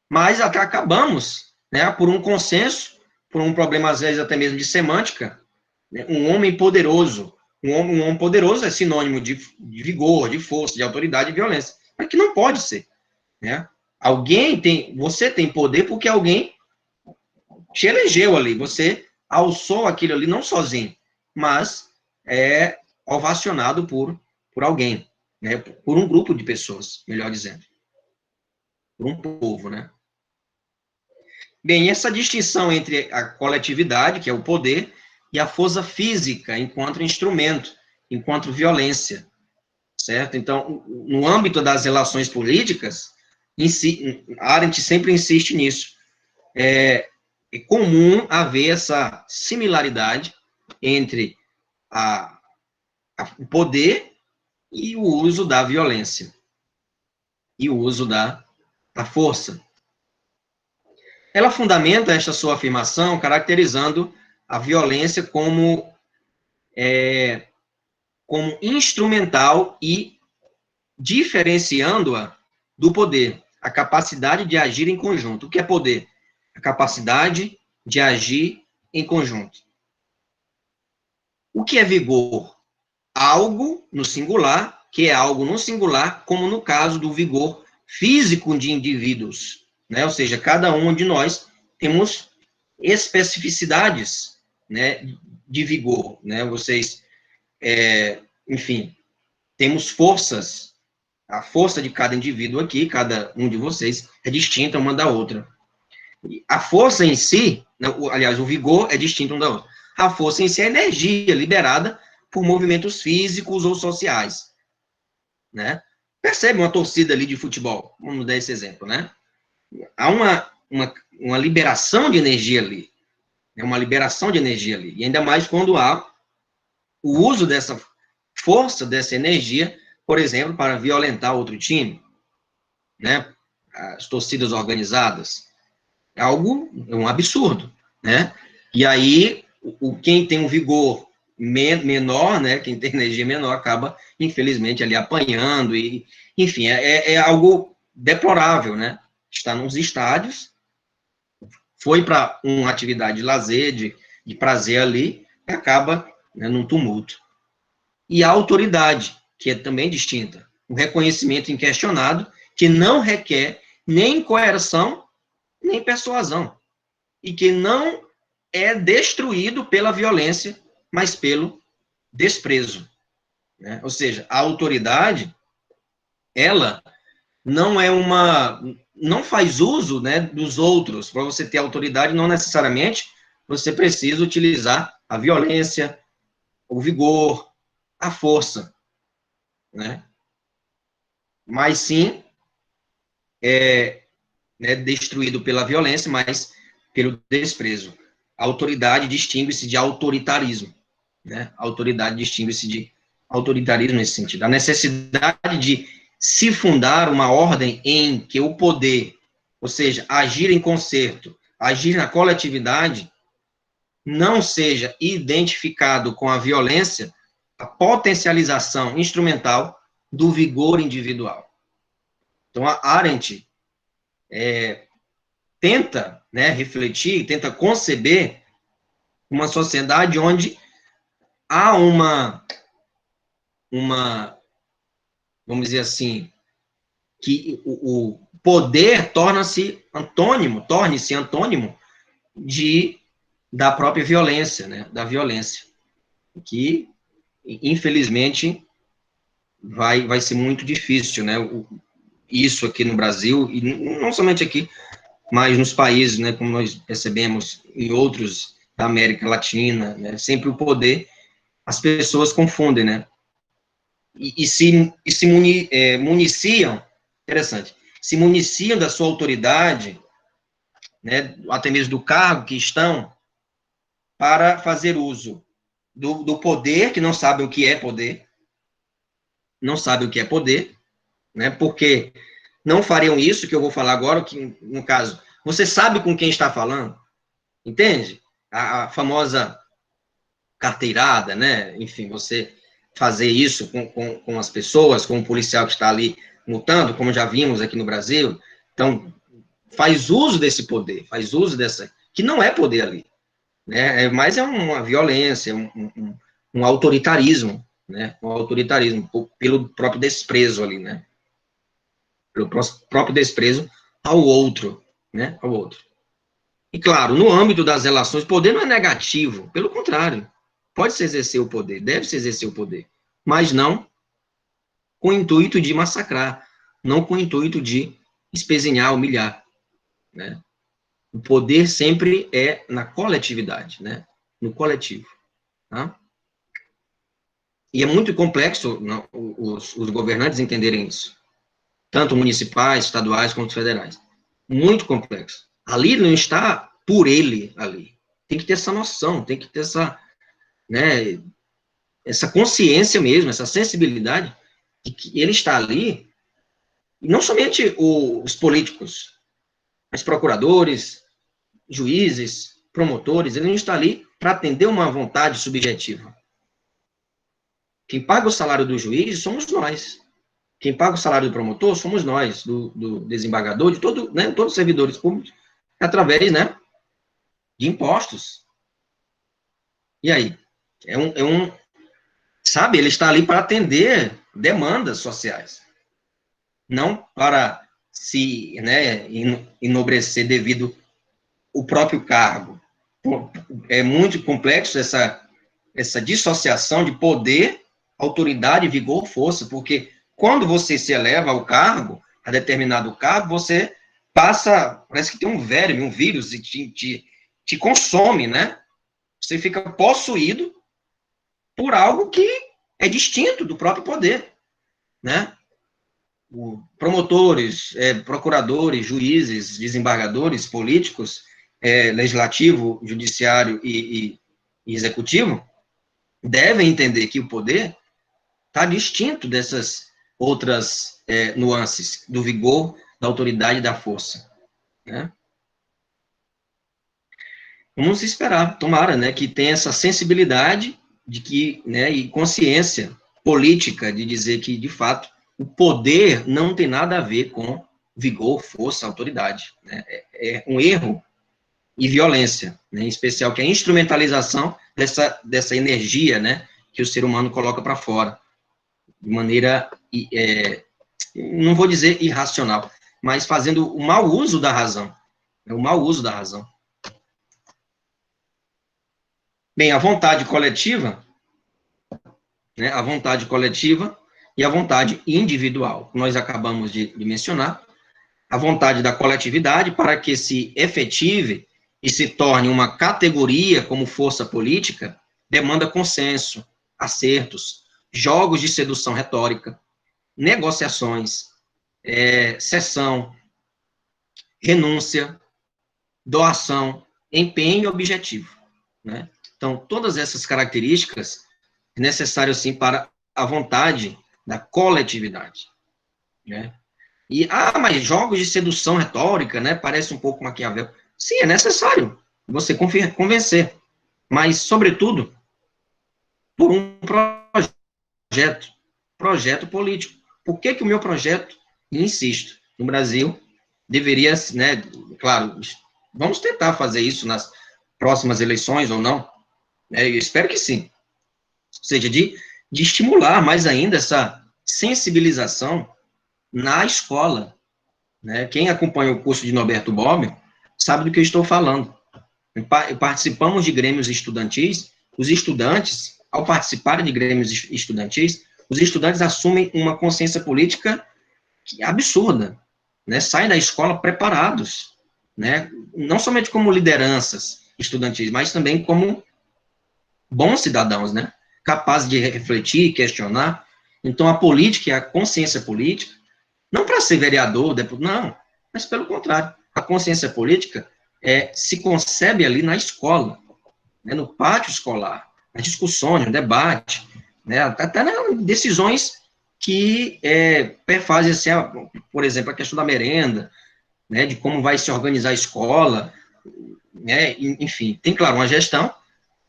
Mas até acabamos, né, por um consenso, por um problema, às vezes, até mesmo de semântica, né, um homem poderoso. Um homem poderoso é sinônimo de vigor, de força, de autoridade e violência. Mas que não pode ser. Né? Você tem poder porque alguém te elegeu ali, você alçou aquilo ali, não sozinho, mas é ovacionado por alguém, né? Por um grupo de pessoas, melhor dizendo. Por um povo, né? Bem, essa distinção entre a coletividade, que é o poder, e a força física, enquanto instrumento, enquanto violência, certo? Então, no âmbito das relações políticas, Arendt sempre insiste nisso. É comum haver essa similaridade entre o poder e o uso da violência, e o uso da força. Ela fundamenta esta sua afirmação caracterizando a violência como instrumental e diferenciando-a do poder, a capacidade de agir em conjunto. O que é poder? A capacidade de agir em conjunto. O que é vigor? Algo no singular, que é algo no singular, como no caso do vigor físico de indivíduos, né? Ou seja, cada um de nós temos especificidades, né, de vigor, né? Vocês, enfim, temos forças. A força de cada indivíduo aqui, cada um de vocês, é distinta uma da outra. A força em si, aliás, o vigor é distinto um da outra. A força em si é energia liberada por movimentos físicos ou sociais, né? Percebe uma torcida ali de futebol, vamos dar esse exemplo, né? Há uma liberação de energia ali, uma liberação de energia ali, e ainda mais quando há o uso dessa força, dessa energia, por exemplo, para violentar outro time, né? As torcidas organizadas, é um absurdo, né? E aí, quem tem um vigor menor, né, quem tem energia menor, acaba, infelizmente, ali apanhando, e, enfim, é algo deplorável, né? Está nos estádios, foi para uma atividade de lazer, de prazer ali, e acaba, né, num tumulto. E a autoridade, que é também distinta, o reconhecimento inquestionado, que não requer nem coerção, nem persuasão, e que não é destruído pela violência, mas pelo desprezo. né? Ou seja, a autoridade, ela não faz uso, né, dos outros. Para você ter autoridade, não necessariamente você precisa utilizar a violência, o vigor, a força, né? Mas sim, né, destruído pela violência, mas pelo desprezo. A autoridade distingue-se de autoritarismo, né? A autoridade distingue-se de autoritarismo nesse sentido. A necessidade de se fundar uma ordem em que o poder, ou seja, agir em concerto, agir na coletividade, não seja identificado com a violência, a potencialização instrumental do vigor individual. Então, a Arendt tenta, né, refletir, tenta conceber uma sociedade onde há vamos dizer assim, que o poder torne-se antônimo da própria violência, né, da violência, que, infelizmente, vai ser muito difícil, né, isso aqui no Brasil, e não somente aqui, mas nos países, né, como nós percebemos em outros da América Latina, né, sempre o poder, as pessoas confundem, né, e se municiam, interessante, se municiam da sua autoridade, né, até mesmo do cargo que estão, para fazer uso do poder, que não sabe o que é poder, né, porque não fariam isso que eu vou falar agora, que, no caso, você sabe com quem está falando, entende? A famosa carteirada, né, enfim, você fazer isso com as pessoas, com o policial que está ali multando, como já vimos aqui no Brasil, então, faz uso desse poder, faz uso dessa, que não é poder ali, né, mas é uma violência, um autoritarismo, né, um autoritarismo, pelo próprio desprezo ali, né, pelo próprio desprezo ao outro, né, ao outro. E, claro, no âmbito das relações, o poder não é negativo, pelo contrário, pode-se exercer o poder, deve-se exercer o poder, mas não com o intuito de massacrar, não com o intuito de espezinhar, humilhar, né. O poder sempre é na coletividade, né, no coletivo, tá? E é muito complexo os governantes entenderem isso, tanto municipais, estaduais, quanto federais. Muito complexo. Ali não está por ele ali. Tem que ter essa noção, tem que ter essa, né, essa consciência mesmo, essa sensibilidade de que ele está ali, e não somente os políticos, mas procuradores, juízes, promotores, ele não está ali para atender uma vontade subjetiva. Quem paga o salário do juiz somos nós. Quem paga o salário do promotor somos nós, do desembargador, de né, todos os servidores públicos, através, né, de impostos. E aí? Sabe, ele está ali para atender demandas sociais, não para se, né, enobrecer devido ao próprio cargo. É muito complexo essa dissociação de poder, autoridade, vigor, força, porque quando você se eleva ao cargo, a determinado cargo, você passa, parece que tem um verme, um vírus, e te consome, né? Você fica possuído por algo que é distinto do próprio poder, né? Promotores, procuradores, juízes, desembargadores, políticos, legislativo, judiciário e executivo, devem entender que o poder está distinto dessas outras nuances do vigor, da autoridade e da força, né? Vamos esperar, tomara, né, que tenha essa sensibilidade de que, né, e consciência política de dizer que, de fato, o poder não tem nada a ver com vigor, força, autoridade, né? É um erro e violência, né, em especial que é a instrumentalização dessa energia, né, que o ser humano coloca para fora, de maneira, não vou dizer irracional, mas fazendo o mau uso da razão, o mau uso da razão. Bem, a vontade coletiva, né, a vontade coletiva e a vontade individual. Nós acabamos de mencionar. A vontade da coletividade, para que se efetive e se torne uma categoria como força política, demanda consenso, acertos, jogos de sedução retórica, negociações, cessão, renúncia, doação, empenho e objetivo, né? Então, todas essas características é necessário, sim, para a vontade da coletividade, né? E, mas jogos de sedução retórica, né, parece um pouco Maquiavel. Sim, é necessário você convencer, mas, sobretudo, por um projeto político. Por que o meu projeto, e insisto, no Brasil, deveria, né, claro, vamos tentar fazer isso nas próximas eleições ou não, né, eu espero que sim, ou seja, de estimular mais ainda essa sensibilização na escola, né? Quem acompanha o curso de Norberto Bobbio sabe do que eu estou falando. Participamos de grêmios estudantis, os estudantes, ao participarem de grêmios estudantis, os estudantes assumem uma consciência política absurda, né? Saem da escola preparados, né? Não somente como lideranças estudantis, mas também como bons cidadãos, né? Capazes de refletir, questionar. Então, a política e a consciência política, não para ser vereador, deputado, não, mas pelo contrário, a consciência política se concebe ali na escola, né, no pátio escolar, nas discussões, no debate, né, até nas decisões que perfazem, assim, por exemplo, a questão da merenda, né, de como vai se organizar a escola, né, enfim, tem, claro, uma gestão,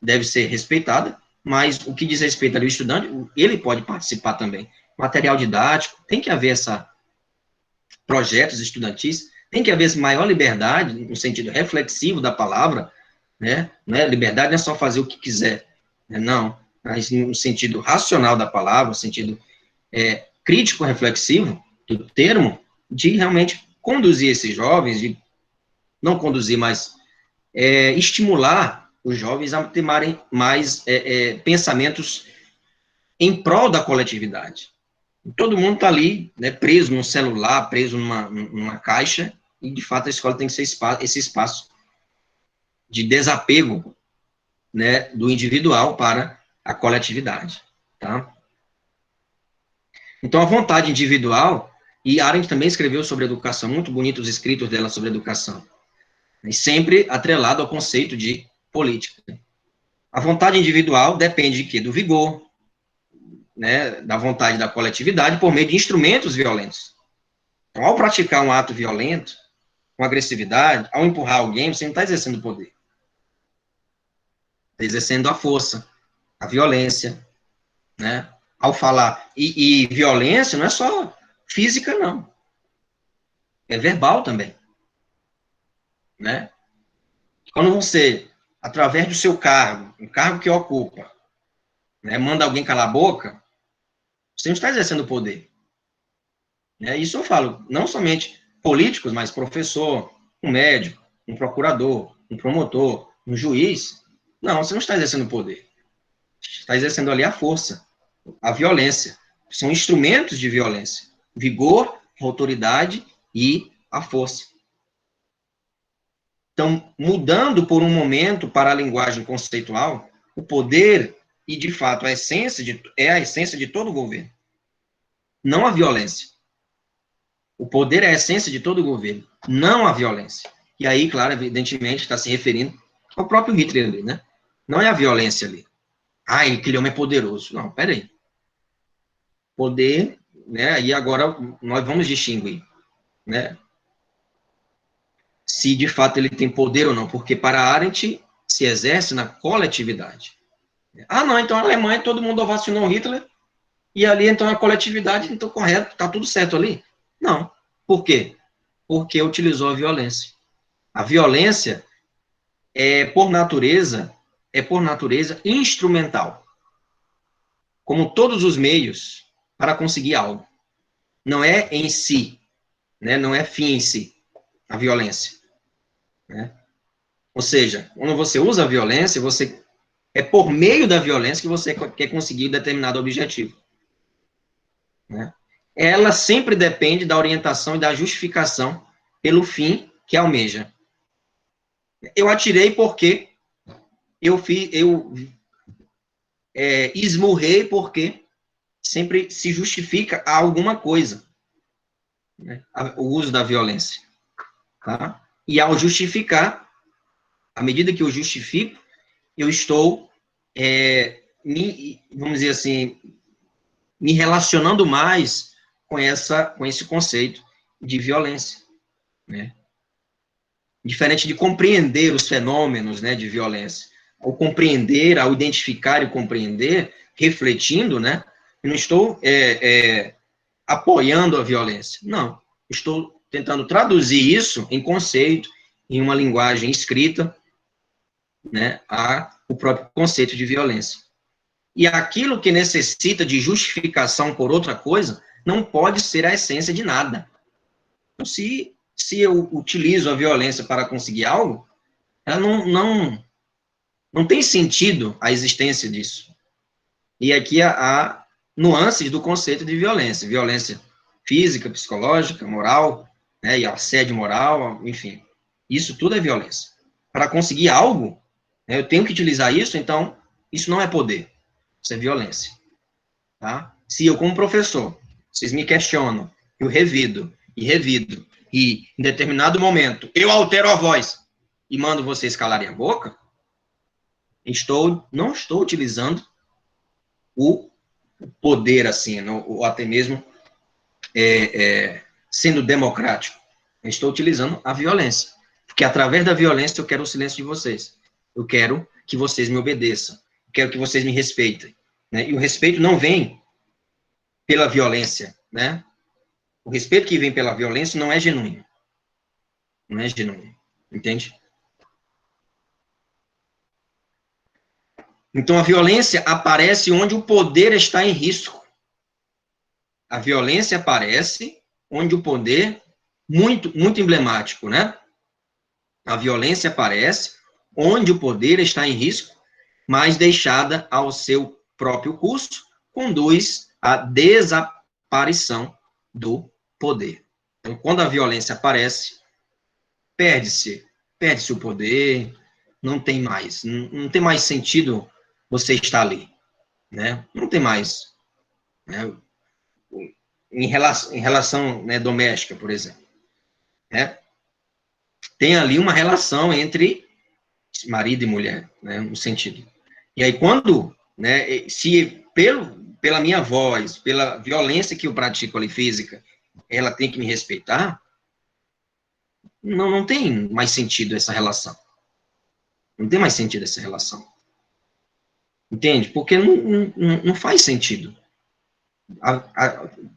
deve ser respeitada, mas o que diz respeito ali ao estudante, ele pode participar também. Material didático, tem que haver projetos estudantis, tem que haver maior liberdade, no sentido reflexivo da palavra, né? Liberdade não é só fazer o que quiser, né? Não, mas no sentido racional da palavra, no sentido crítico-reflexivo do termo, de realmente conduzir esses jovens, de não conduzir, mas estimular os jovens a tomarem mais pensamentos em prol da coletividade. Todo mundo está ali, né, preso num celular, preso numa caixa, e, de fato, a escola tem que ser esse espaço de desapego, né, do individual para a coletividade, tá? Então, a vontade individual, e Arendt também escreveu sobre educação, muito bonitos escritos dela sobre educação, e sempre atrelado ao conceito de política. A vontade individual depende de quê? Do vigor, né, da vontade da coletividade por meio de instrumentos violentos. Então, ao praticar um ato violento, com agressividade, ao empurrar alguém, você não está exercendo poder. Está exercendo a força, a violência, né? Ao falar, e violência não é só física, não. É verbal também, né? Quando você, através do seu cargo, o cargo que ocupa, né, manda alguém calar a boca, você não está exercendo poder. Isso eu falo, não somente políticos, mas professor, um médico, um procurador, um promotor, um juiz. Não, você não está exercendo poder. Está exercendo ali a força, a violência. São instrumentos de violência. Vigor, autoridade e a força. Então, mudando por um momento para a linguagem conceitual, o poder, e de fato a essência de todo governo. Não a violência. O poder é a essência de todo governo, não a violência. E aí, claro, evidentemente, está se referindo ao próprio Hitler ali, né? Não é a violência ali. Aquele homem é poderoso. Não, peraí. Poder, né? E agora nós vamos distinguir, né? Se de fato ele tem poder ou não, porque para Arendt se exerce na coletividade. Não, então a Alemanha todo mundo ovacionou Hitler, e ali então a coletividade, então correto, está tudo certo ali? Não. Por quê? Porque utilizou a violência. A violência por natureza instrumental. Como todos os meios para conseguir algo. Não é em si, né? Não é fim em si, a violência. Né? Ou seja, quando você usa a violência, você É por meio da violência que você quer conseguir determinado objetivo. Né? Ela sempre depende da orientação e da justificação pelo fim que almeja. Eu atirei porque eu esmurrei porque sempre se justifica alguma coisa, né? O uso da violência. Tá? E ao justificar, à medida que eu justifico, eu estou, vamos dizer assim, me relacionando mais com esse conceito de violência, né? Diferente de compreender os fenômenos, né, de violência. Ao compreender, ao identificar e compreender, refletindo, né, eu não estou apoiando a violência. Não, estou tentando traduzir isso em conceito, em uma linguagem escrita, né, o próprio conceito de violência. E aquilo que necessita de justificação por outra coisa, não pode ser a essência de nada. Então, se eu utilizo a violência para conseguir algo, ela não tem sentido a existência disso. E aqui há nuances do conceito de violência. Violência física, psicológica, moral, né, e assédio moral, enfim. Isso tudo é violência. Para conseguir algo, né, eu tenho que utilizar isso, então, isso não é poder. Isso é violência. Tá? Se eu, como professor, vocês me questionam, eu revido, e em determinado momento eu altero a voz e mando vocês calarem a boca, não estou utilizando o poder assim, ou até mesmo sendo democrático. Eu estou utilizando a violência. Porque através da violência eu quero o silêncio de vocês. Eu quero que vocês me obedeçam. Eu quero que vocês me respeitem. Né? E o respeito não vem pela violência, né? O respeito que vem pela violência não é genuíno. Não é genuíno. Entende? Então, a violência aparece onde o poder está em risco. A violência aparece onde o poder, muito, muito emblemático, né? A violência aparece onde o poder está em risco, mas deixada ao seu próprio curso, conduz à desaparição do poder. Então, quando a violência aparece, perde-se o poder, não tem mais sentido você estar ali, né? Não tem mais, né? Em relação né, doméstica, por exemplo, né? Tem ali uma relação entre marido e mulher, né, no sentido. E aí quando, né, se pela minha voz, pela violência que eu pratico ali física, ela tem que me respeitar, não tem mais sentido essa relação. Não tem mais sentido essa relação. Entende? Porque não faz sentido.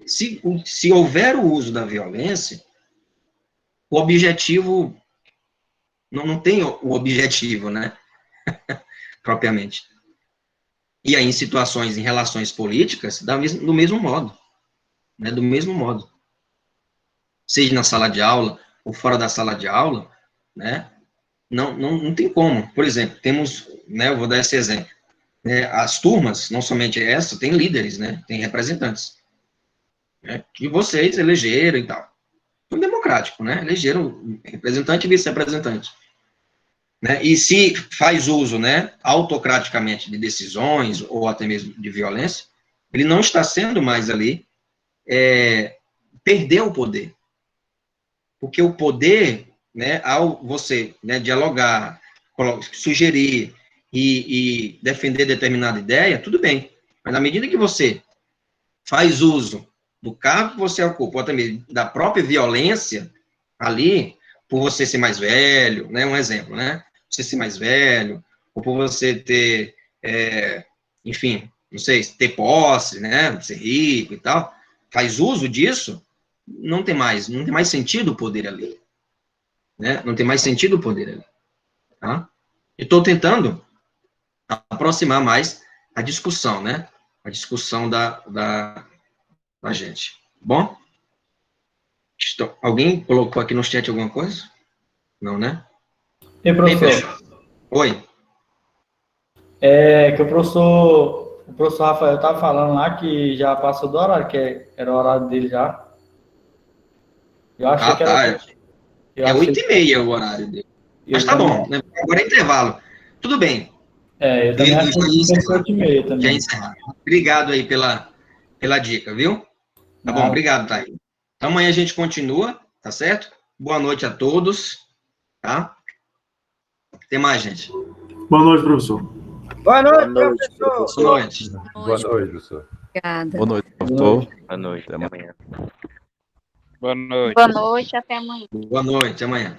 Se houver o uso da violência, o objetivo não tem o objetivo, né? Propriamente. E aí, em situações, em relações políticas, do mesmo modo. Né? Do mesmo modo. Seja na sala de aula, ou fora da sala de aula, né? Não tem como. Por exemplo, temos, né, eu vou dar esse exemplo. Né, as turmas, não somente essa, tem líderes, né? Tem representantes. Né, que vocês elegeram e tal. Foi democrático, né? Elegeram representante e vice-representante. Né? E se faz uso, né, autocraticamente de decisões ou até mesmo de violência, ele não está sendo mais ali, perdeu o poder. Porque o poder, né, ao você, né, dialogar, sugerir e defender determinada ideia, tudo bem. Mas na medida que você faz uso do cargo que você ocupa, ou até mesmo da própria violência ali, por você ser mais velho, né, um exemplo, né? Você ser mais velho, ou por você ter, enfim, não sei, ter posse, né, ser rico e tal, faz uso disso, não tem mais sentido o poder ali, né? Não tem mais sentido o poder ali, tá? Eu estou tentando aproximar mais a discussão, né? A discussão da gente. Bom? Alguém colocou aqui no chat alguma coisa? Não, né? E professor? Oi. É que o professor Rafael estava falando lá que já passou do horário, era o horário dele já. Eu achei Ah, que era. tá. Eu É achei, 8h30 o horário dele. Mas eu tá também, bom, né? Agora é intervalo. Tudo bem. eu também achei Já que ia tinha que ser encerrar. 8h30 Já ia também. encerrar. Obrigado aí pela dica, viu? Tá bom, Nada. obrigado, Thaís. Então, amanhã a gente continua, tá certo? Boa noite a todos, tá? Até mais, gente. Boa noite, professor. Boa Boa noite, noite, professor. Boa professor. noite. Boa noite, professor. Obrigada. Boa noite, Boa professor. noite. Boa noite, até amanhã. Boa noite. Boa noite, até amanhã. Boa noite, até amanhã.